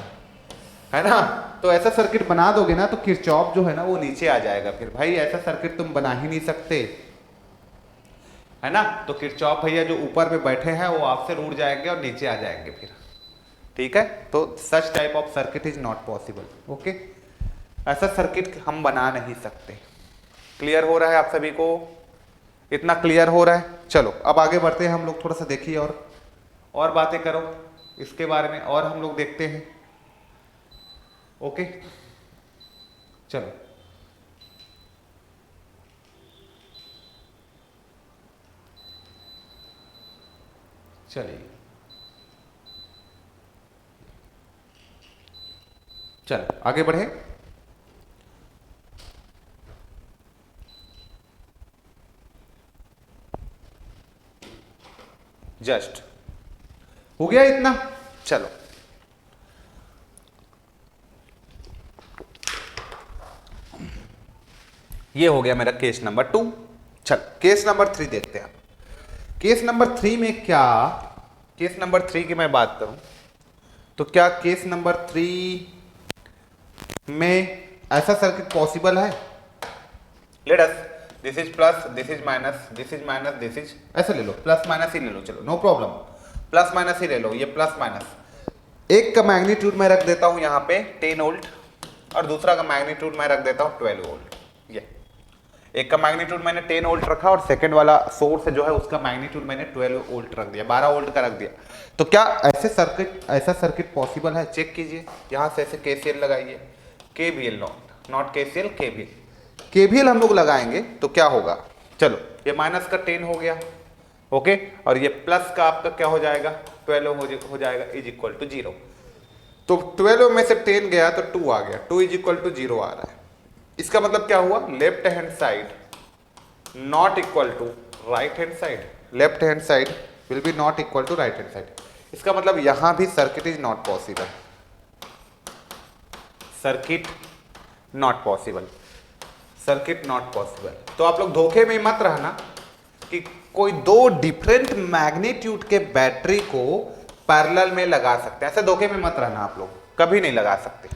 है ना। तो ऐसा सर्किट बना दोगे ना तो किरचॉफ जो है ना वो नीचे आ जाएगा। फिर भाई ऐसा सर्किट तुम बना ही नहीं सकते, है ना। तो किरचॉफ भैया जो ऊपर पे बैठे हैं वो आपसे रूठ जाएंगे और नीचे आ जाएंगे फिर, ठीक है। तो such type of circuit is not possible. Okay, ऐसा सर्किट हम बना नहीं सकते। क्लियर हो रहा है आप सभी को? इतना क्लियर हो रहा है? चलो अब आगे बढ़ते हैं हम लोग, थोड़ा सा देखिए और बातें करो इसके बारे में, और हम लोग देखते हैं। ओके चलो, चलिए चलो आगे बढ़े। जस्ट हो गया इतना। चलो ये हो गया मेरा केस नंबर 2। चल केस नंबर 3 देखते हैं। केस नंबर 3 में क्या, केस नंबर 3 की मैं बात करूं तो क्या केस नंबर 3 में ऐसा सर्किट पॉसिबल है? Let us this is plus, this is minus, this is minus, this is, ऐसे ले लो, प्लस माइनस ही ले लो, चलो नो प्रॉब्लम, प्लस माइनस ही ले लो, ये प्लस माइनस। एक का मैग्नीट्यूड मैं रख देता हूं यहाँ पे 10 वोल्ट और दूसरा का मैग्नीट्यूड मैं रख देता हूँ 12 वोल्ट। ये एक का मैग्नीट्यूड मैंने 10 वोल्ट रखा और सेकंड वाला सोर्स जो है उसका मैग्नीट्यूड मैंने 12 वोल्ट रख दिया, 12 वोल्ट का रख दिया। तो क्या ऐसा सर्किट पॉसिबल है? चेक कीजिए, यहाँ से ऐसे केसीएल लगाइए, केवीएल नॉट केसीएल, केवीएल हम लोग लगाएंगे तो क्या होगा, चलो ये माइनस का 10 हो गया, ओके, और ये प्लस का आपका क्या हो जाएगा, 12 हो जाएगा, इज इक्वल टू 0। तो 12 में से 10 गया तो 2 आ गया, 2 इज इक्वल टू 0 आ रहा है। इसका मतलब क्या हुआ, left hand side not equal to right hand side, left hand side will be not equal to right hand side. इसका मतलब यहां भी circuit is not possible, circuit not possible, circuit not possible. तो आप लोग धोखे में मत रहना कि कोई दो डिफरेंट मैग्नीट्यूड के बैटरी को पैरेलल में लगा सकते हैं, ऐसे धोखे में मत रहना, आप लोग कभी नहीं लगा सकते,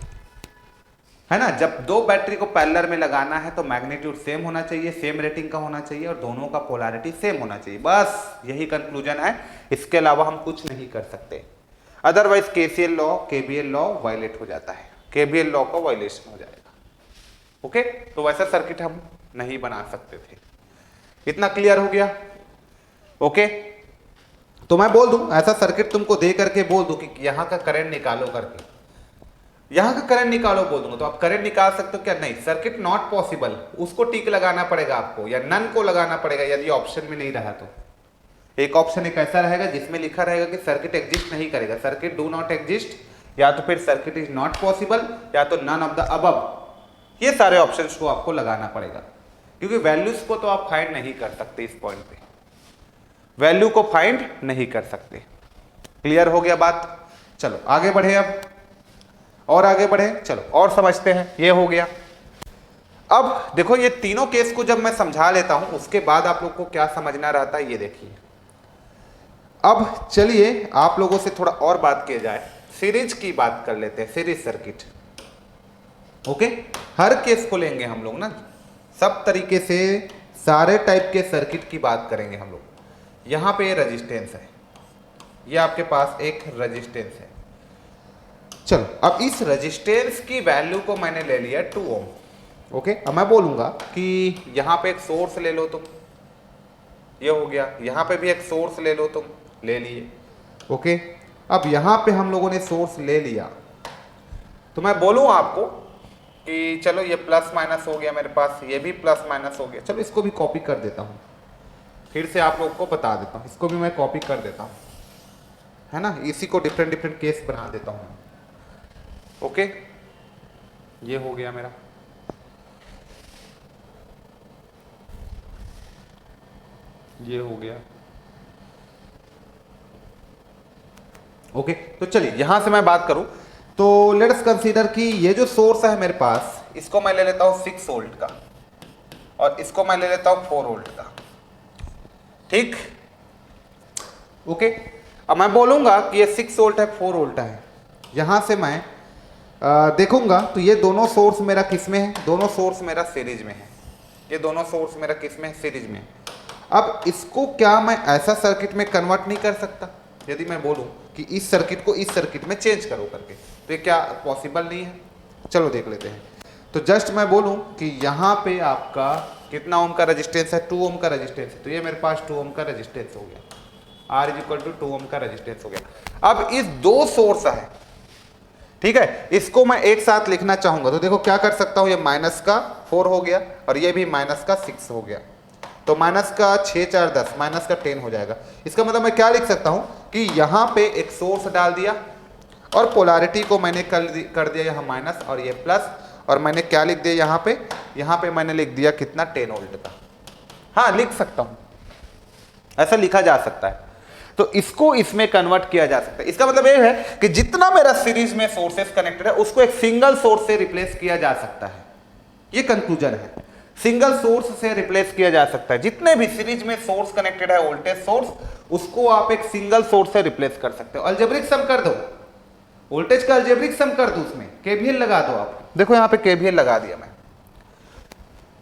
है ना। जब दो बैटरी को पैरेलल में लगाना है तो मैग्नीट्यूड सेम होना चाहिए, सेम रेटिंग का होना चाहिए और दोनों का पोलैरिटी सेम होना चाहिए, बस यही कंक्लूजन है, इसके अलावा हम कुछ नहीं कर सकते। Otherwise KCL law, KVL law violate हो जाता है, केवीएल लॉ का वायलेशन हो जाएगा, ओके। तो वैसा सर्किट हम नहीं बना सकते थे। इतना क्लियर हो गया, ओके। तो मैं बोल दूं, ऐसा सर्किट तुमको दे करके बोल दूं कि यहां का करंट निकालो करके, यहां का करंट निकालो बोल दूंगा तो आप करंट निकाल सकते हो क्या? नहीं, सर्किट नॉट पॉसिबल, उसको टिक लगाना पड़ेगा आपको या नन को लगाना पड़ेगा यदि ऑप्शन में नहीं रहा तो। एक ऑप्शन एक ऐसा रहेगा जिसमें लिखा रहेगा कि सर्किट एग्जिस्ट नहीं करेगा, सर्किट डू नॉट एग्जिस्ट, या तो फिर सर्किट इज नॉट पॉसिबल, या तो नन ऑफ द अबव। ये सारे ऑप्शन को आपको लगाना पड़ेगा, क्योंकि वैल्यूज को तो आप फाइंड नहीं कर सकते, इस पॉइंट पे वैल्यू को फाइंड नहीं कर सकते। क्लियर हो गया बात? चलो आगे बढ़े, अब और आगे बढ़े, चलो और समझते हैं। ये हो गया। अब देखो ये तीनों केस को जब मैं समझा लेता हूं उसके बाद आप लोग को क्या समझना रहता है ये देखिए। अब चलिए आप लोगों से थोड़ा और बात किया जाए, सीरीज की बात कर लेते हैं, सीरीज सर्किट, ओके। हर केस को लेंगे हम लोग ना, सब तरीके से सारे टाइप के सर्किट की बात करेंगे हम लोग। यहां पे रेजिस्टेंस है, ये आपके पास एक रेजिस्टेंस है। चलो अब इस रेजिस्टेंस की वैल्यू को मैंने ले लिया 2 ओम, ओके। अब मैं बोलूंगा कि यहां पे एक सोर्स ले लो तुम, ये हो गया, यहां पे भी एक सोर्स ले लो तुम, ले लिए, ओके। अब यहां पे हम लोगों ने सोर्स ले लिया तो मैं बोलूं आपको कि चलो ये प्लस माइनस हो गया मेरे पास, ये भी प्लस माइनस हो गया, चलो इसको भी कॉपी कर देता हूं, फिर से आप लोग को बता देता हूं, इसको भी मैं कॉपी कर देता हूं, है ना, इसी को डिफरेंट डिफरेंट केस बना देता हूं, ओके। ये हो गया मेरा, ये हो गया, ओके। तो चलिए यहां से मैं बात करूं तो लेट अस कंसीडर कि ये जो सोर्स है मेरे पास, इसको मैं ले लेता हूं 6 वोल्ट का और इसको मैं ले लेता हूं 4 वोल्ट का, ठीक, ओके। अब मैं बोलूंगा कि ये 6 वोल्ट है, 4 वोल्ट है, यहां से मैं देखूंगा तो ये दोनों सोर्स मेरा किस में है, दोनों सोर्स मेरा सीरीज में है, ये दोनों सोर्स मेरा किस में है, सीरीज में। अब इसको क्या मैं ऐसा सर्किट में कन्वर्ट नहीं कर सकता? यदि मैं बोलूं कि इस सर्किट को इस सर्किट में चेंज करो करके, तो ये क्या पॉसिबल नहीं है? चलो देख लेते हैं। तो जस्ट मैं बोलूं कि यहाँ पे आपका कितना ओम का रेजिस्टेंस है, 2 ओम का रेजिस्टेंस है, तो ये मेरे पास 2 ओम का रेजिस्टेंस हो गया, R इज इक्वल टू 2 ओम का रेजिस्टेंस हो गया। अब इस दो सोर्स है, ठीक है, इसको मैं एक साथ लिखना चाहूंगा तो देखो क्या कर सकता हूं, ये माइनस का 4 हो गया और ये भी माइनस का 6 हो गया, तो माइनस का 6 4 10, माइनस का 10 हो जाएगा। इसका मतलब मैं क्या लिख सकता हूं कि यहां पे एक सोर्स डाल दिया और पोलैरिटी को मैंने कर दिया यहाँ माइनस और ये प्लस, और मैंने क्या लिख दिया यहाँ पे मैंने लिख दिया कितना, 10 वोल्ट का। हाँ लिख सकता हूं, ऐसा लिखा जा सकता है, तो इसको इसमें कन्वर्ट किया जा सकता है। इसका मतलब ये है कि जितना मेरा सीरीज में सोर्सेस कनेक्टेड है उसको एक सिंगल सोर्स से रिप्लेस किया जा सकता है, ये कंक्लूजन है, सिंगल सोर्स से रिप्लेस किया जा सकता है। जितने भी सीरीज में सोर्स कनेक्टेड है, वोल्टेज सोर्स, उसको आप एक सिंगल सोर्स से रिप्लेस कर सकते हो। अलजेब्रिक सम कर दो, वोल्टेज का अलजेब्रिक सम कर दो, उसमें केवीएल लगा दो। आप देखो यहाँ पे केवीएल लगा दिया मैं,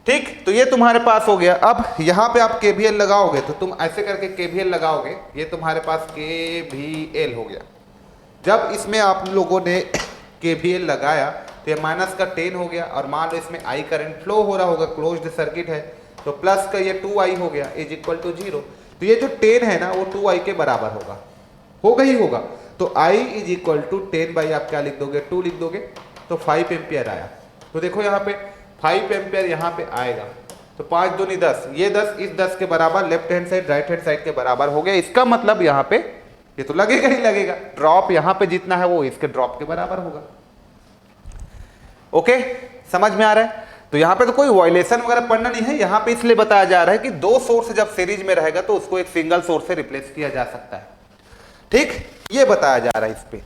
ठीक, तो ये तुम्हारे पास हो गया। अब यहाँ पे आप KVL लगाओगे तो तुम ऐसे करके KVL लगाओगे, ये तुम्हारे पास KVL हो गया। जब इसमें आप लोगों ने KVL लगाया तो ये माइनस का 10 हो गया, और मान लो इसमें I करंट फ्लो हो रहा होगा, क्लोज्ड सर्किट है, तो प्लस का ये 2I हो गया इज इक्वल टू 0। तो ये जो 10 है ना वो 2I के बराबर होगा ही होगा। तो I is equal to 10 by आप क्या लिख दोगे, 2 लिख दोगे, तो 5 एम्पियर आया। तो देखो यहाँ पे 5 एम्पियर यहाँ पे आएगा, तो 5 दूनी 10, ये 10 इस 10 के बराबर, left hand side right hand side के बराबर हो गया। इसका मतलब यहाँ पे ये तो लगेगा ही लगेगा, ड्रॉप यहाँ पे जितना है वो इसके ड्रॉप के बराबर होगा। ओके, समझ में आ रहा है? तो यहाँ पे तो कोई वायलेशन वगैरह पढ़ना नहीं है, यहाँ पे इसलिए बताया जा रहा है कि दो सोर्स जब सीरीज में रहेगा तो उसको एक सिंगल सोर्स से रिप्लेस किया जा सकता है। ठीक, ये बताया जा रहा है इस पे।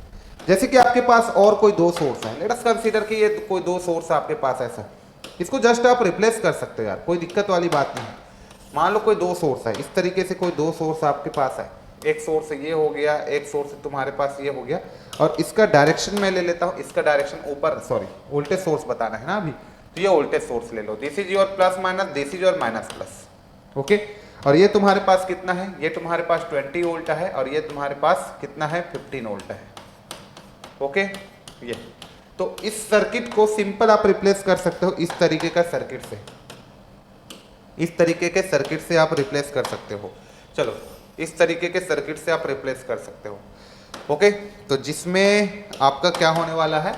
जैसे कि आपके पास और कोई दो सोर्स है, लेट अस कंसीडर कि ये कोई दो सोर्स आपके पास ऐसा, इसको जस्ट आप रिप्लेस कर सकते हो यार, कोई दिक्कत वाली बात नहीं है। मान लो कोई दो सोर्स है, इस तरीके से कोई दो सोर्स आपके पास है, एक सोर्स ये हो गया, एक सोर्स तुम्हारे पास ये हो गया, और इसका डायरेक्शन मैं ले लेता हूँ, इसका डायरेक्शन ऊपर, सॉरी वोल्टेज सोर्स बताना है ना अभी, तो ये वोल्टेज सोर्स ले लो, this is your plus minus, this is your minus plus. Okay, और ये तुम्हारे पास कितना है, ये तुम्हारे पास 20 वोल्ट है, और ये तुम्हारे पास कितना है, 15 वोल्ट है। ओके, ये तो इस सर्किट को सिंपल आप रिप्लेस कर सकते हो इस तरीके का सर्किट से, इस तरीके के सर्किट से आप रिप्लेस कर सकते हो। चलो, इस तरीके के सर्किट से आप रिप्लेस कर सकते हो। ओके, तो जिसमें आपका क्या होने वाला है,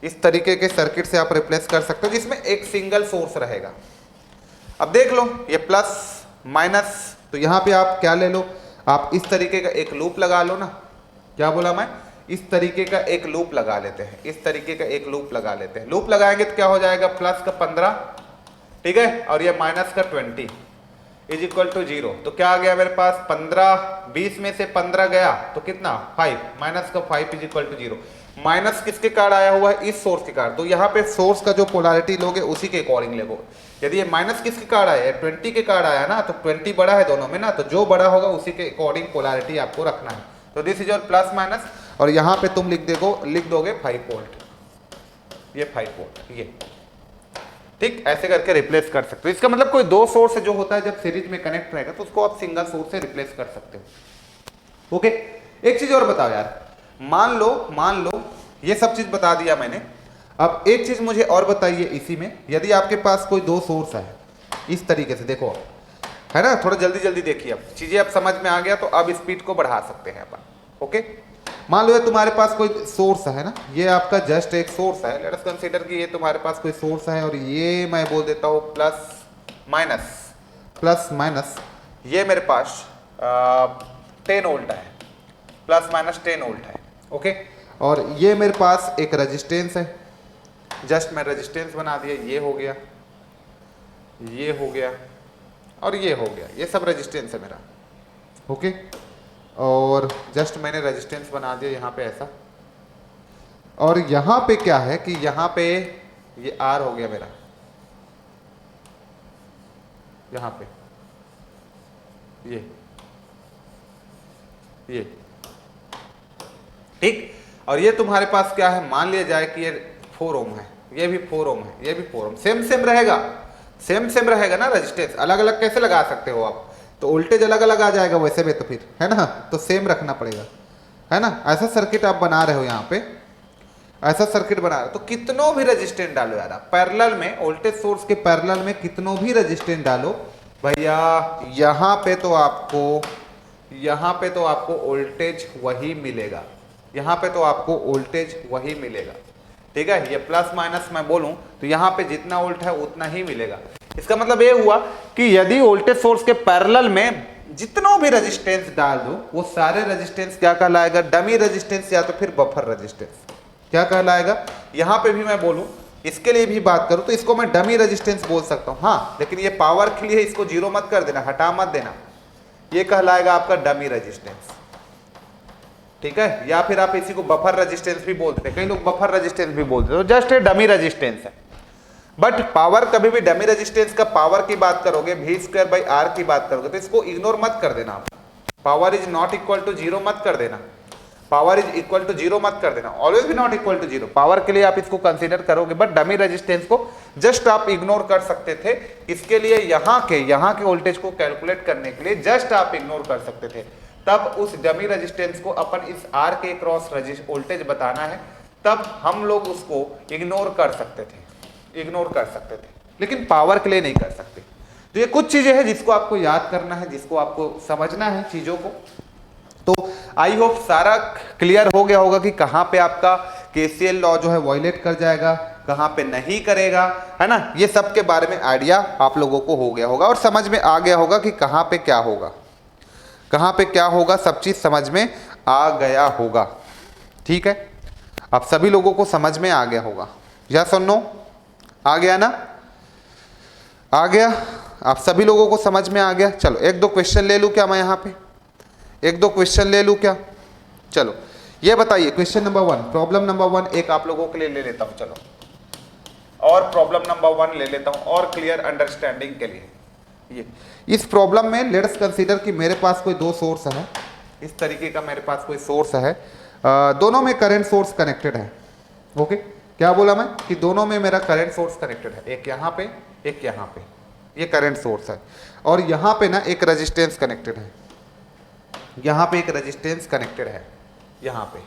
इस तरीके के सर्किट से आप रिप्लेस कर सकते हो जिसमें एक सिंगल सोर्स रहेगा। अब देख लो ये प्लस माइनस, तो यहाँ पे आप क्या ले लो, आप इस तरीके का एक लूप लगा लो ना, क्या बोला मैं, इस तरीके का एक लूप लगा लेते हैं, इस तरीके का एक लूप लगा लेते हैं। लूप लगाएंगे तो क्या हो जाएगा, प्लस का 15, ठीक है, और ये माइनस का 20 इज इक्वल टू 0। तो क्या आ गया मेरे पास, 15, 20 में से 15 गया तो कितना, 5, माइनस का 5 इज इक्वल टू 0। माइनस किसके कार्ड आया हुआ है, इस सोर्स के कार्ड, तो यहाँ पे सोर्स का जो पोलैरिटी लोगे उसी के अकॉर्डिंग लेगो। यदि ये माइनस किसके कार्ड आया है, 20 के कार्ड आया ना, तो 20 बड़ा है दोनों में ना, तो जो बड़ा होगा उसी के अकॉर्डिंग पोलैरिटी आपको रखना है। तो this is your plus minus, और यहाँ पे तुम लिख दोगे 5 वोल्ट, ये 5 वोल्ट, ये ठीक, ऐसे करके रिप्लेस कर सकते हो। इसका मतलब कोई दो सोर्स जो होता है जब सीरीज में कनेक्ट रहेगा तो उसको आप सिंगल सोर्स से रिप्लेस कर सकते हो। ओके, एक चीज और बताओ यार, मान लो ये सब चीज बता दिया मैंने, अब एक चीज मुझे और बताइए इसी में, यदि आपके पास कोई दो सोर्स है इस तरीके से, देखो है ना, थोड़ा जल्दी जल्दी देखिए, अब चीजें अब समझ में आ गया तो अब स्पीड को बढ़ा सकते हैं अपन। ओके, मान लो ये तुम्हारे पास कोई सोर्स है ना, ये आपका जस्ट एक सोर्स है, लेट अस कंसीडर कि ये तुम्हारे पास कोई सोर्स है, और ये मैं बोल देता हूँ प्लस माइनस, ये मेरे पास 10 वोल्ट है, प्लस माइनस 10 वोल्ट है। ओके, और ये मेरे पास एक रेजिस्टेंस है, जस्ट मैं रेजिस्टेंस बना दिया, ये हो गया, ये हो गया, और ये हो गया, ये सब रेजिस्टेंस है मेरा। ओके, और जस्ट मैंने रेजिस्टेंस बना दिया यहाँ पे ऐसा, और यहाँ पे क्या है कि यहाँ पे ये R हो गया मेरा, यहाँ पे ये ठीक, और ये तुम्हारे पास क्या है, मान लिया जाए कि ये 4 ओम है, ये भी 4 ओम है, ये भी 4 ओम, सेम रहेगा ना, रेजिस्टेंस अलग अलग कैसे लगा सकते हो आप, तो वोल्टेज अलग अलग आ जाएगा वैसे में, तो फिर है ना, तो सेम रखना पड़ेगा, है ना। ऐसा सर्किट आप बना रहे हो, यहाँ पे ऐसा सर्किट बना रहे हो, तो कितनों भी रेजिस्टेंस डालो यार, पैरेलल में वोल्टेज सोर्स के पैरेलल में कितनों भी रेजिस्टेंस डालो भैया, यहाँ पे तो आपको वोल्टेज वही मिलेगा, यहाँ पे तो आपको वोल्टेज वही मिलेगा, ठीक है। ये प्लस माइनस मैं बोलूं तो यहाँ पे जितना वोल्ट है उतना ही मिलेगा। इसका मतलब ये हुआ कि यदि वोल्टेज सोर्स के पैरेलल में जितनों भी रेजिस्टेंस डाल दो, वो सारे रेजिस्टेंस क्या कहलाएगा, डमी रेजिस्टेंस या तो फिर बफर रेजिस्टेंस, क्या कहलाएगा। यहाँ पे भी मैं बोलूं, इसके लिए भी बात करूं तो इसको मैं डमी रेजिस्टेंस बोल सकता हूं, हाँ, लेकिन ये पावर के लिए इसको 0 मत कर देना, हटा मत देना, ये कहलाएगा आपका डमी रेजिस्टेंस, ठीक है। या फिर आप इसी को बफर रेजिस्टेंस भी बोलते हैं, कई लोग बफर रेजिस्टेंस भी बोलते हैं, तो जस्ट डमी रेजिस्टेंस है। बट पावर, कभी भी डमी रेजिस्टेंस का पावर की बात करोगे, V²/R की बात करोगे, तो इसको इग्नोर मत कर देना आप, power is not equal to 0 मत कर देना। Power is equal to zero मत कर देना, ऑलवेज भी not equal to zero. Power के लिए आप इसको कंसीडर करोगे, बट डमी रेजिस्टेंस को जस्ट आप इग्नोर कर सकते थे। इसके लिए यहाँ के वोल्टेज को कैलकुलेट करने के लिए जस्ट आप इग्नोर कर सकते थे। तब उस डमी रेजिस्टेंस को अपन इस आर के क्रॉस वोल्टेज बताना है, तब हम लोग उसको इग्नोर कर सकते थे, लेकिन पावर के लिए नहीं कर सकते। तो ये कुछ चीजें हैं जिसको आपको याद करना है, जिसको आपको समझना है चीजों को। तो आई होप सारा क्लियर हो गया होगा कि कहाँ पे आपका केसीएल लॉ जो है वॉयलेट कर जाएगा, कहाँ पे नहीं करेगा, है ना। ये सब के बारे में आइडिया आप लोगों को हो गया होगा और समझ में आ गया होगा कि कहाँ पे क्या होगा, सब चीज समझ में आ गया होगा। ठीक है, आप सभी लोगों को समझ में आ गया होगा। या सुनो, आ गया ना? आ गया, आप सभी लोगों को समझ में आ गया। चलो एक दो क्वेश्चन ले लूं क्या मैं यहाँ पे, एक दो क्वेश्चन ले लूं क्या? चलो ये बताइए, क्वेश्चन नंबर 1, प्रॉब्लम नंबर 1 एक आप लोगों के लिए ले लेता हूं। चलो और प्रॉब्लम नंबर 1 ले लेता हूं और क्लियर अंडरस्टैंडिंग के लिए। ये इस प्रॉब्लम में लेट्स कंसीडर कि मेरे पास कोई दो सोर्स है, इस तरीके का मेरे पास कोई सोर्स है, दोनों में करंट सोर्स कनेक्टेड है। ओके, क्या बोला मैं कि दोनों में मेरा करंट सोर्स कनेक्टेड है, एक यहाँ पे एक यहाँ पे, ये करंट सोर्स है। और यहाँ पे ना एक रेजिस्टेंस कनेक्टेड है, यहाँ पे एक रेजिस्टेंस कनेक्टेड है, यहाँ पे।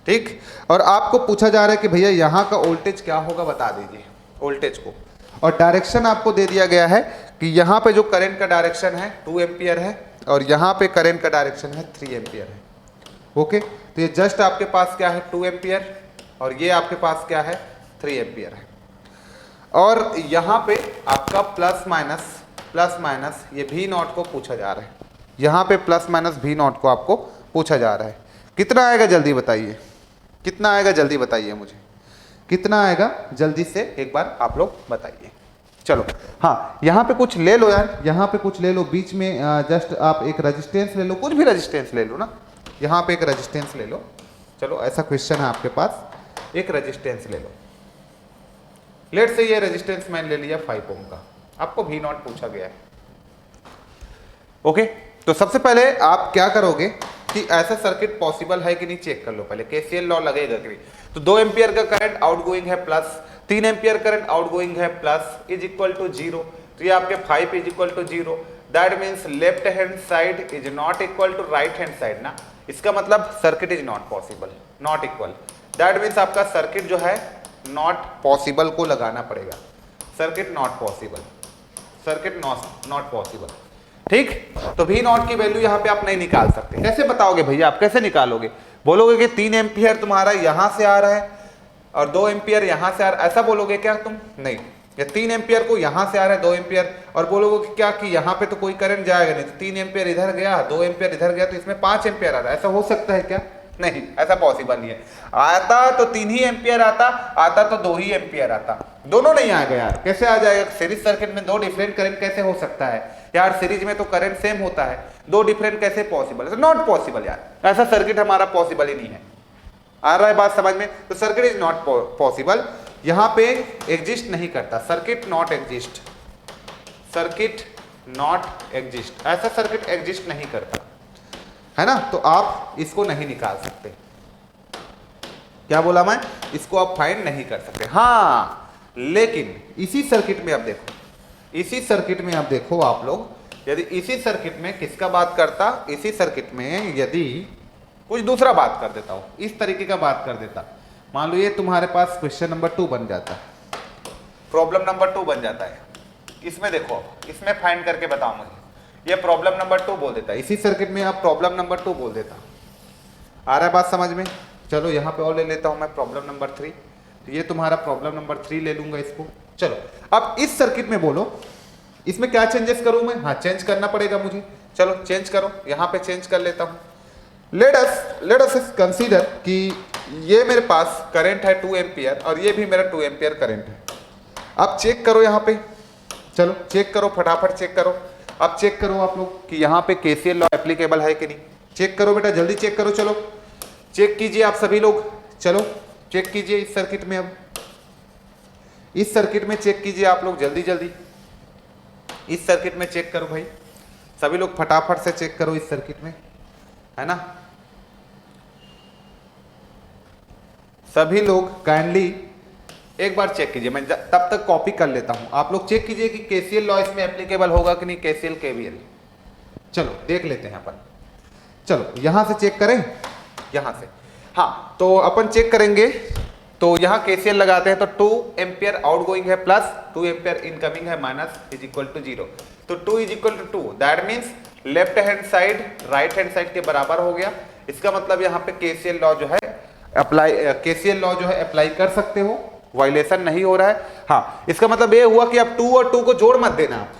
ठीक, और आपको पूछा जा रहा है कि भैया यहाँ का वोल्टेज क्या होगा, बता दीजिए वोल्टेज को। और डायरेक्शन आपको दे दिया गया है कि यहाँ पे जो करंट का डायरेक्शन है 2 एम्पियर है और यहाँ पे करंट का डायरेक्शन है 3 एम्पियर है। ओके, तो ये जस्ट आपके पास क्या है 2 एम्पियर और ये आपके पास क्या है 3 एम्पियर है। और यहाँ पे आपका प्लस माइनस ये भी नॉट को पूछा जा रहा है, यहाँ पे प्लस माइनस भी नॉट को आपको पूछा जा रहा है। कितना आएगा जल्दी बताइए, कितना आएगा जल्दी बताइए मुझे, कितना आएगा जल्दी से एक बार आप लोग बताइए। चलो हाँ, यहाँ पे कुछ ले लो यार, यहाँ पे कुछ ले लो, बीच में जस्ट आप एक रेजिस्टेंस ले लो, कुछ भी रेजिस्टेंस ले लो ना, यहाँ पे एक रेजिस्टेंस ले लो। चलो ऐसा क्वेश्चन है आपके पास, एक रेजिस्टेंस ले लो। लेट से ये रेजिस्टेंस मैंने ले लिया 5 ओम का, आपको भी नॉट पूछा गया है। ओके, तो सबसे पहले आप क्या करोगे कि ऐसा सर्किट पॉसिबल है कि नहीं चेक कर लो पहले, केसीएल लॉ लगेगा कि नहीं। तो 2 एम्पियर का करंट आउटगोइंग है प्लस, 3 एम्पियर करंट आउटगोइंग है प्लस, इज इक्वल टू 0। तो ये आपके 5 is equal to 0, that means left hand side is not equal to right hand side ना। इसका मतलब circuit is not possible, not equal, that means आपका circuit जो है नॉट पॉसिबल को लगाना पड़ेगा, circuit not possible, circuit not possible. ठीक, तो भी नॉट की वैल्यू यहाँ पे आप नहीं निकाल सकते। कैसे बताओगे भैया, आप कैसे निकालोगे? बोलोगे कि 3 एम्पियर तुम्हारा यहाँ से आ रहा है और 2 एम्पियर यहाँ से आ रहा है, ऐसा बोलोगे क्या तुम? नहीं, या 3 एम्पियर को यहाँ से आ रहा है 2 एम्पियर और बोलोगे कि क्या कि यहाँ पे तो कोई करंट जाएगा नहीं, तो 3 एम्पियर इधर गया 2 एम्पियर इधर गया तो इसमें 5 एम्पियर आ रहा है, ऐसा हो सकता है क्या? नहीं, ऐसा पॉसिबल नहीं है। आता तो 3 ही एम्पियर आता तो 2 ही एम्पियर आता, दोनों नहीं आएगा यार। कैसे आ जाएगा? सीरीज सर्किट में 2 डिफरेंट करंट कैसे हो सकता है यार? सीरीज में तो करंट सेम होता है, 2 डिफरेंट कैसे पॉसिबल है? नॉट पॉसिबल यार, ऐसा सर्किट हमारा पॉसिबल ही नहीं है। आ रहा है बात समझ में? तो सर्किट इज नॉट पॉसिबल, यहाँ पे एग्जिस्ट नहीं करता, circuit not exist, circuit not exist, ऐसा सर्किट एग्जिस्ट नहीं करता है ना। तो आप इसको नहीं निकाल सकते, क्या बोला मैं? इसको आप फाइंड नहीं कर सकते। हाँ, लेकिन इसी सर्किट में आप देखो, इसी सर्किट में आप देखो आप लोग, यदि इसी सर्किट में किसका बात करता, इसी सर्किट में यदि कुछ दूसरा बात कर देता हूं, इस तरीके का बात कर देता, मान लो ये तुम्हारे पास क्वेश्चन नंबर 2 बन जाता है, प्रॉब्लम नंबर 2 बन जाता है। इसमें देखो, इसमें फाइंड करके बताओ मुझे, ये प्रॉब्लम नंबर 2 बोल देता है, इसी सर्किट में आप प्रॉब्लम नंबर 2 बोल देता। आ रहा है बात समझ में? चलो यहाँ पे और ले लेता हूं मैं प्रॉब्लम नंबर 3, तो ये तुम्हारा प्रॉब्लम नंबर 3 ले लूंगा इसको। चलो अब इस सर्किट में बोलो, इसमें क्या चेंजेस करूं मैं? हाँ, चेंज करना पड़ेगा मुझे, चलो चेंज करो, यहाँ पे चेंज कर लेता हूँ। लेट अस कंसीडर कि ये मेरे पास करंट है 2 एम्पियर और ये भी मेरा 2 एम्पियर करंट है। अब चेक करो यहाँ पे, चलो चेक करो, फटाफट चेक करो। अब चेक करो आप लोग कि यहाँ पे केसीएल लॉ एप्लीकेबल है कि नहीं। चेक करो बेटा, जल्दी चेक करो, चलो चेक कीजिए आप सभी लोग, चलो चेक कीजिए इस सर्किट में। अब इस सर्किट में चेक कीजिए आप लोग, जल्दी जल्दी इस सर्किट में चेक करो भाई, सभी लोग फटाफट से चेक करो इस सर्किट में, है ना। सभी लोग काइंडली एक बार चेक कीजिए, मैं तब तक कॉपी कर लेता हूं। आप लोग चेक कीजिए कि केसीएल लॉ इसमें एप्लीकेबल होगा कि नहीं, केसीएल केवीएल। चलो देख लेते हैं अपन। चलो यहां से चेक करें, यहां से। हाँ, तो अपन चेक करेंगे। तो यहाँ केसीएल लगाते हैं तो 2 एम्पियर आउटगोइंग है प्लस 2 एम्पियर इनकमिंग है माइनस इज इक्वल टू 0। तो 2 is equal to 2, that means left hand side right hand side के बराबर हो गया। इसका मतलब यहाँ पे केसीएल लॉ जो है अप्लाई, केसीएल लॉ जो है अप्लाई कर सकते हो, वायलेशन नहीं हो रहा है। हाँ, इसका मतलब ये हुआ कि अब 2 और 2 को जोड़ मत देना आप।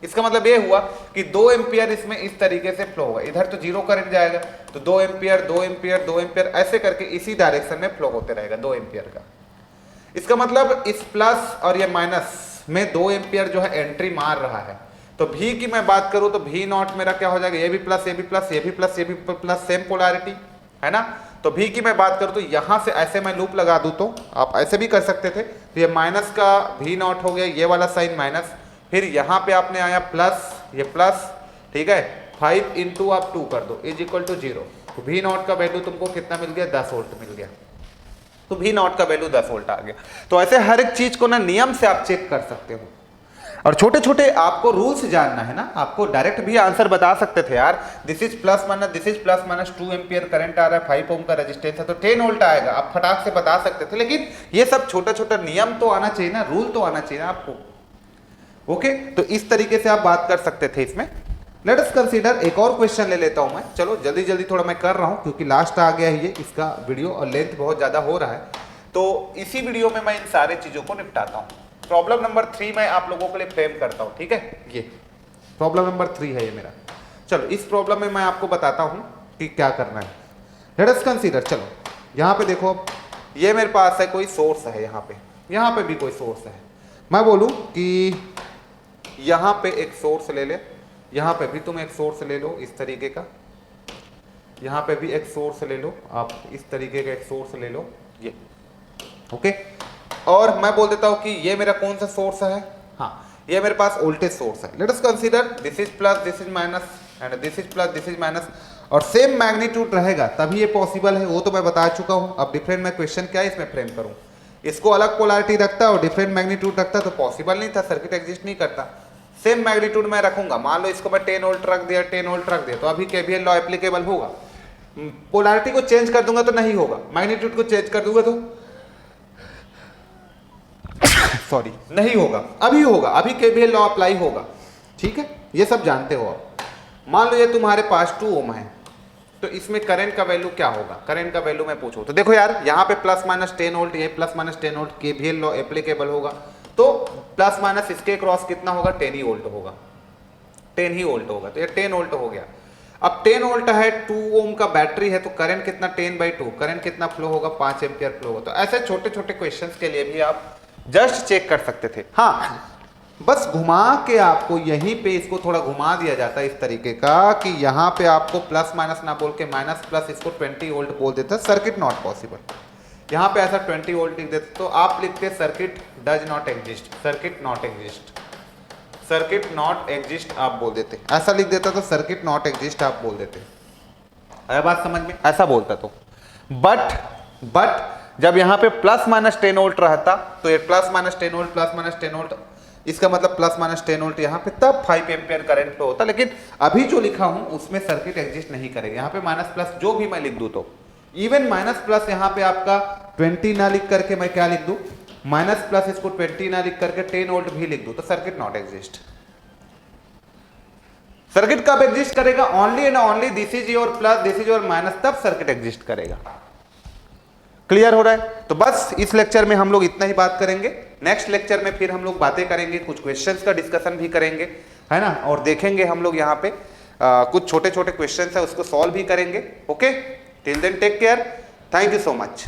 इसका मतलब ये हुआ कि 2 एम्पियर इसमें इस तरीके से फ्लो होगा, इधर तो 0 करंट जाएगा, तो 2 एम्पियर 2 एम्पियर 2 एम्पियर ऐसे करके इसी डायरेक्शन में फ्लो होते रहेगा 2 एम्पियर का। इसका मतलब इस प्लस और ये माइनस में 2 एम्पियर जो है एंट्री मार रहा है। तो भी की मैं बात करूं तो भी नॉट मेरा क्या हो जाएगा, ये भी प्लस ये भी प्लस ये भी प्लस ये भी प्लस, सेम पोलैरिटी है ना। तो भी की मैं बात करूं तो यहां से ऐसे मैं लूप लगा दूं तो आप ऐसे भी कर सकते थे। तो ये माइनस का भी नॉट हो गया, ये वाला साइन माइनस, फिर यहाँ पे आपने आया प्लस, ये प्लस, ठीक है। 5 इंटू आप 2 कर दो इज इक्वल टू 0। तो भी नॉट का वैल्यू तुमको कितना मिल गया, 10 वोल्ट मिल गया। तो भी नॉट का वैल्यू 10 वोल्ट आ गया। तो ऐसे हर एक चीज को ना नियम से आप चेक कर सकते हो। और छोटे छोटे आपको रूल्स जानना है ना, आपको डायरेक्ट भी आंसर बता सकते थे यार, this is plus minus, this is plus minus 2 ampere current आ रहा है, 5 ओम का रेजिस्टेंस है तो 10 वोल्ट आएगा, आप फटाक से बता सकते थे। लेकिन ये सब छोटा छोटा नियम तो आना चाहिए ना, रूल तो आना चाहिए ना आपको। ओके, तो इस तरीके से आप बात कर सकते थे इसमें। लेट अस कंसीडर एक और क्वेश्चन ले लेता हूं मैं। चलो जल्दी जल्दी थोड़ा मैं कर रहा हूं क्योंकि लास्ट आ गया है ये इसका वीडियो और लेंथ बहुत ज्यादा हो रहा है, तो इसी वीडियो में मैं इन सारे चीजों को निपटाता हूं। प्रॉब्लम नंबर 3 मैं आप लोगों के लिए फ्रेम करता हूं, ठीक है। ये प्रॉब्लम नंबर 3 है ये मेरा। चलो इस प्रॉब्लम में मैं आपको बताता हूं कि क्या करना है। लेट अस कंसीडर, चलो यहां पे देखो, ये मेरे पास है कोई सोर्स है, यहां पे भी कोई सोर्स है। मैं बोलूं कि यहां पे एक सोर्स ले ले, यहां पे भी तुम एक सोर्स ले लो इस तरीके का, यहां पे भी एक सोर्स ले लो, आप इस तरीके का एक सोर्स ले लो, ये ओके। और मैं बोल देता हूं कि ये मेरा कौन सा सोर्स है, हाँ ये मेरे पास वोल्टेज सोर्स है। Let us consider this is plus this is minus and this is plus this is minus, और सेम मैग्नीट्यूड रहेगा तभी ये पॉसिबल है, वो तो मैं बता चुका हूं। अब डिफरेंट मैं क्वेश्चन क्या है इसमें फ्रेम करूं, इसको अलग पोलैरिटी रखता और डिफरेंट मैग्नीट्यूड रखता तो पॉसिबल नहीं था, सर्किट एग्जिस्ट नहीं करता। सेम मैग्नीट्यूड मैं रखूंगा, मान लो इसको मैं 10 वोल्ट रख दिया, 10 वोल्ट रख दिया, तो अभी केवीएल लॉ एप्लीकेबल होगा। पोलैरिटी को चेंज कर दूंगा तो नहीं होगा, मैग्नीट्यूड को चेंज कर दूंगा तो सॉरी नहीं होगा, अभी होगा, अभी केवीएल लॉ अप्लाई होगा, ठीक है। ये सब जानते हो आप। मान लो ये तुम्हारे पास 2 ओम है, तो इसमें करंट का वैल्यू क्या होगा, करंट का वैल्यू मैं पूछूं तो देखो यार, यहाँ पे प्लस माइनस 10 वोल्ट, ये plus minus 10 volt, KVL law applicable होगा, तो प्लस माइनस इसके क्रॉस कितना होगा, 10 ही वोल्ट होगा, 10 ही वोल्ट होगा, तो ये 10 वोल्ट हो गया। अब 10 वोल्ट है, 2 ओम का बैटरी है, तो करंट कितना, 10/2, करंट कितना फ्लो होगा, 5 एम्पियर फ्लो होगा। तो ऐसे छोटे छोटे क्वेश्चंस के लिए भी आप जस्ट चेक कर सकते थे। हाँ, बस घुमा के आपको यहीं पे इसको थोड़ा घुमा दिया जाता है इस तरीके का कि यहाँ पे आपको प्लस माइनस ना बोल के माइनस प्लस इसको 20 वोल्ट बोल देता, सर्किट नॉट पॉसिबल। यहाँ पे ऐसा 20 वोल्ट लिख देते तो आप लिखते circuit does not exist, circuit not exist, circuit not exist आप बोल देते। ऐसा लिख देता तो सर्किट नॉट एग्जिस्ट आप बोल देते। है बात समझ में, ऐसा बोलता तो। बट जब यहाँ पे प्लस माइनस 10 वोल्ट रहता तो ये plus minus 10 volt plus minus 10 volt, इसका मतलब प्लस माइनस 10 वोल्ट यहाँ पे, तब 5 एम्पियर करंट फ्लो होता। लेकिन अभी जो लिखा हूं उसमें सर्किट एग्जिस्ट नहीं करेगा। यहाँ पे माइनस प्लस जो भी मैं लिख दूं, तो इवन माइनस प्लस यहाँ पे आपका 20 ना लिख करके मैं क्या लिख दूं, माइनस प्लस इसको 20 ना लिख करके 10 वोल्ट भी लिख दूं, तो सर्किट नॉट एग्जिस्ट। सर्किट कब एग्जिस्ट करेगा, only and only this is your plus this is your minus, तब सर्किट एग्जिस्ट करेगा। क्लियर हो रहा है। तो बस इस लेक्चर में हम लोग इतना ही बात करेंगे। नेक्स्ट लेक्चर में फिर हम लोग बातें करेंगे, कुछ क्वेश्चंस का डिस्कशन भी करेंगे, है ना, और देखेंगे हम लोग यहाँ पे कुछ छोटे छोटे क्वेश्चंस है उसको सॉल्व भी करेंगे। Okay, till then take care, thank you so much.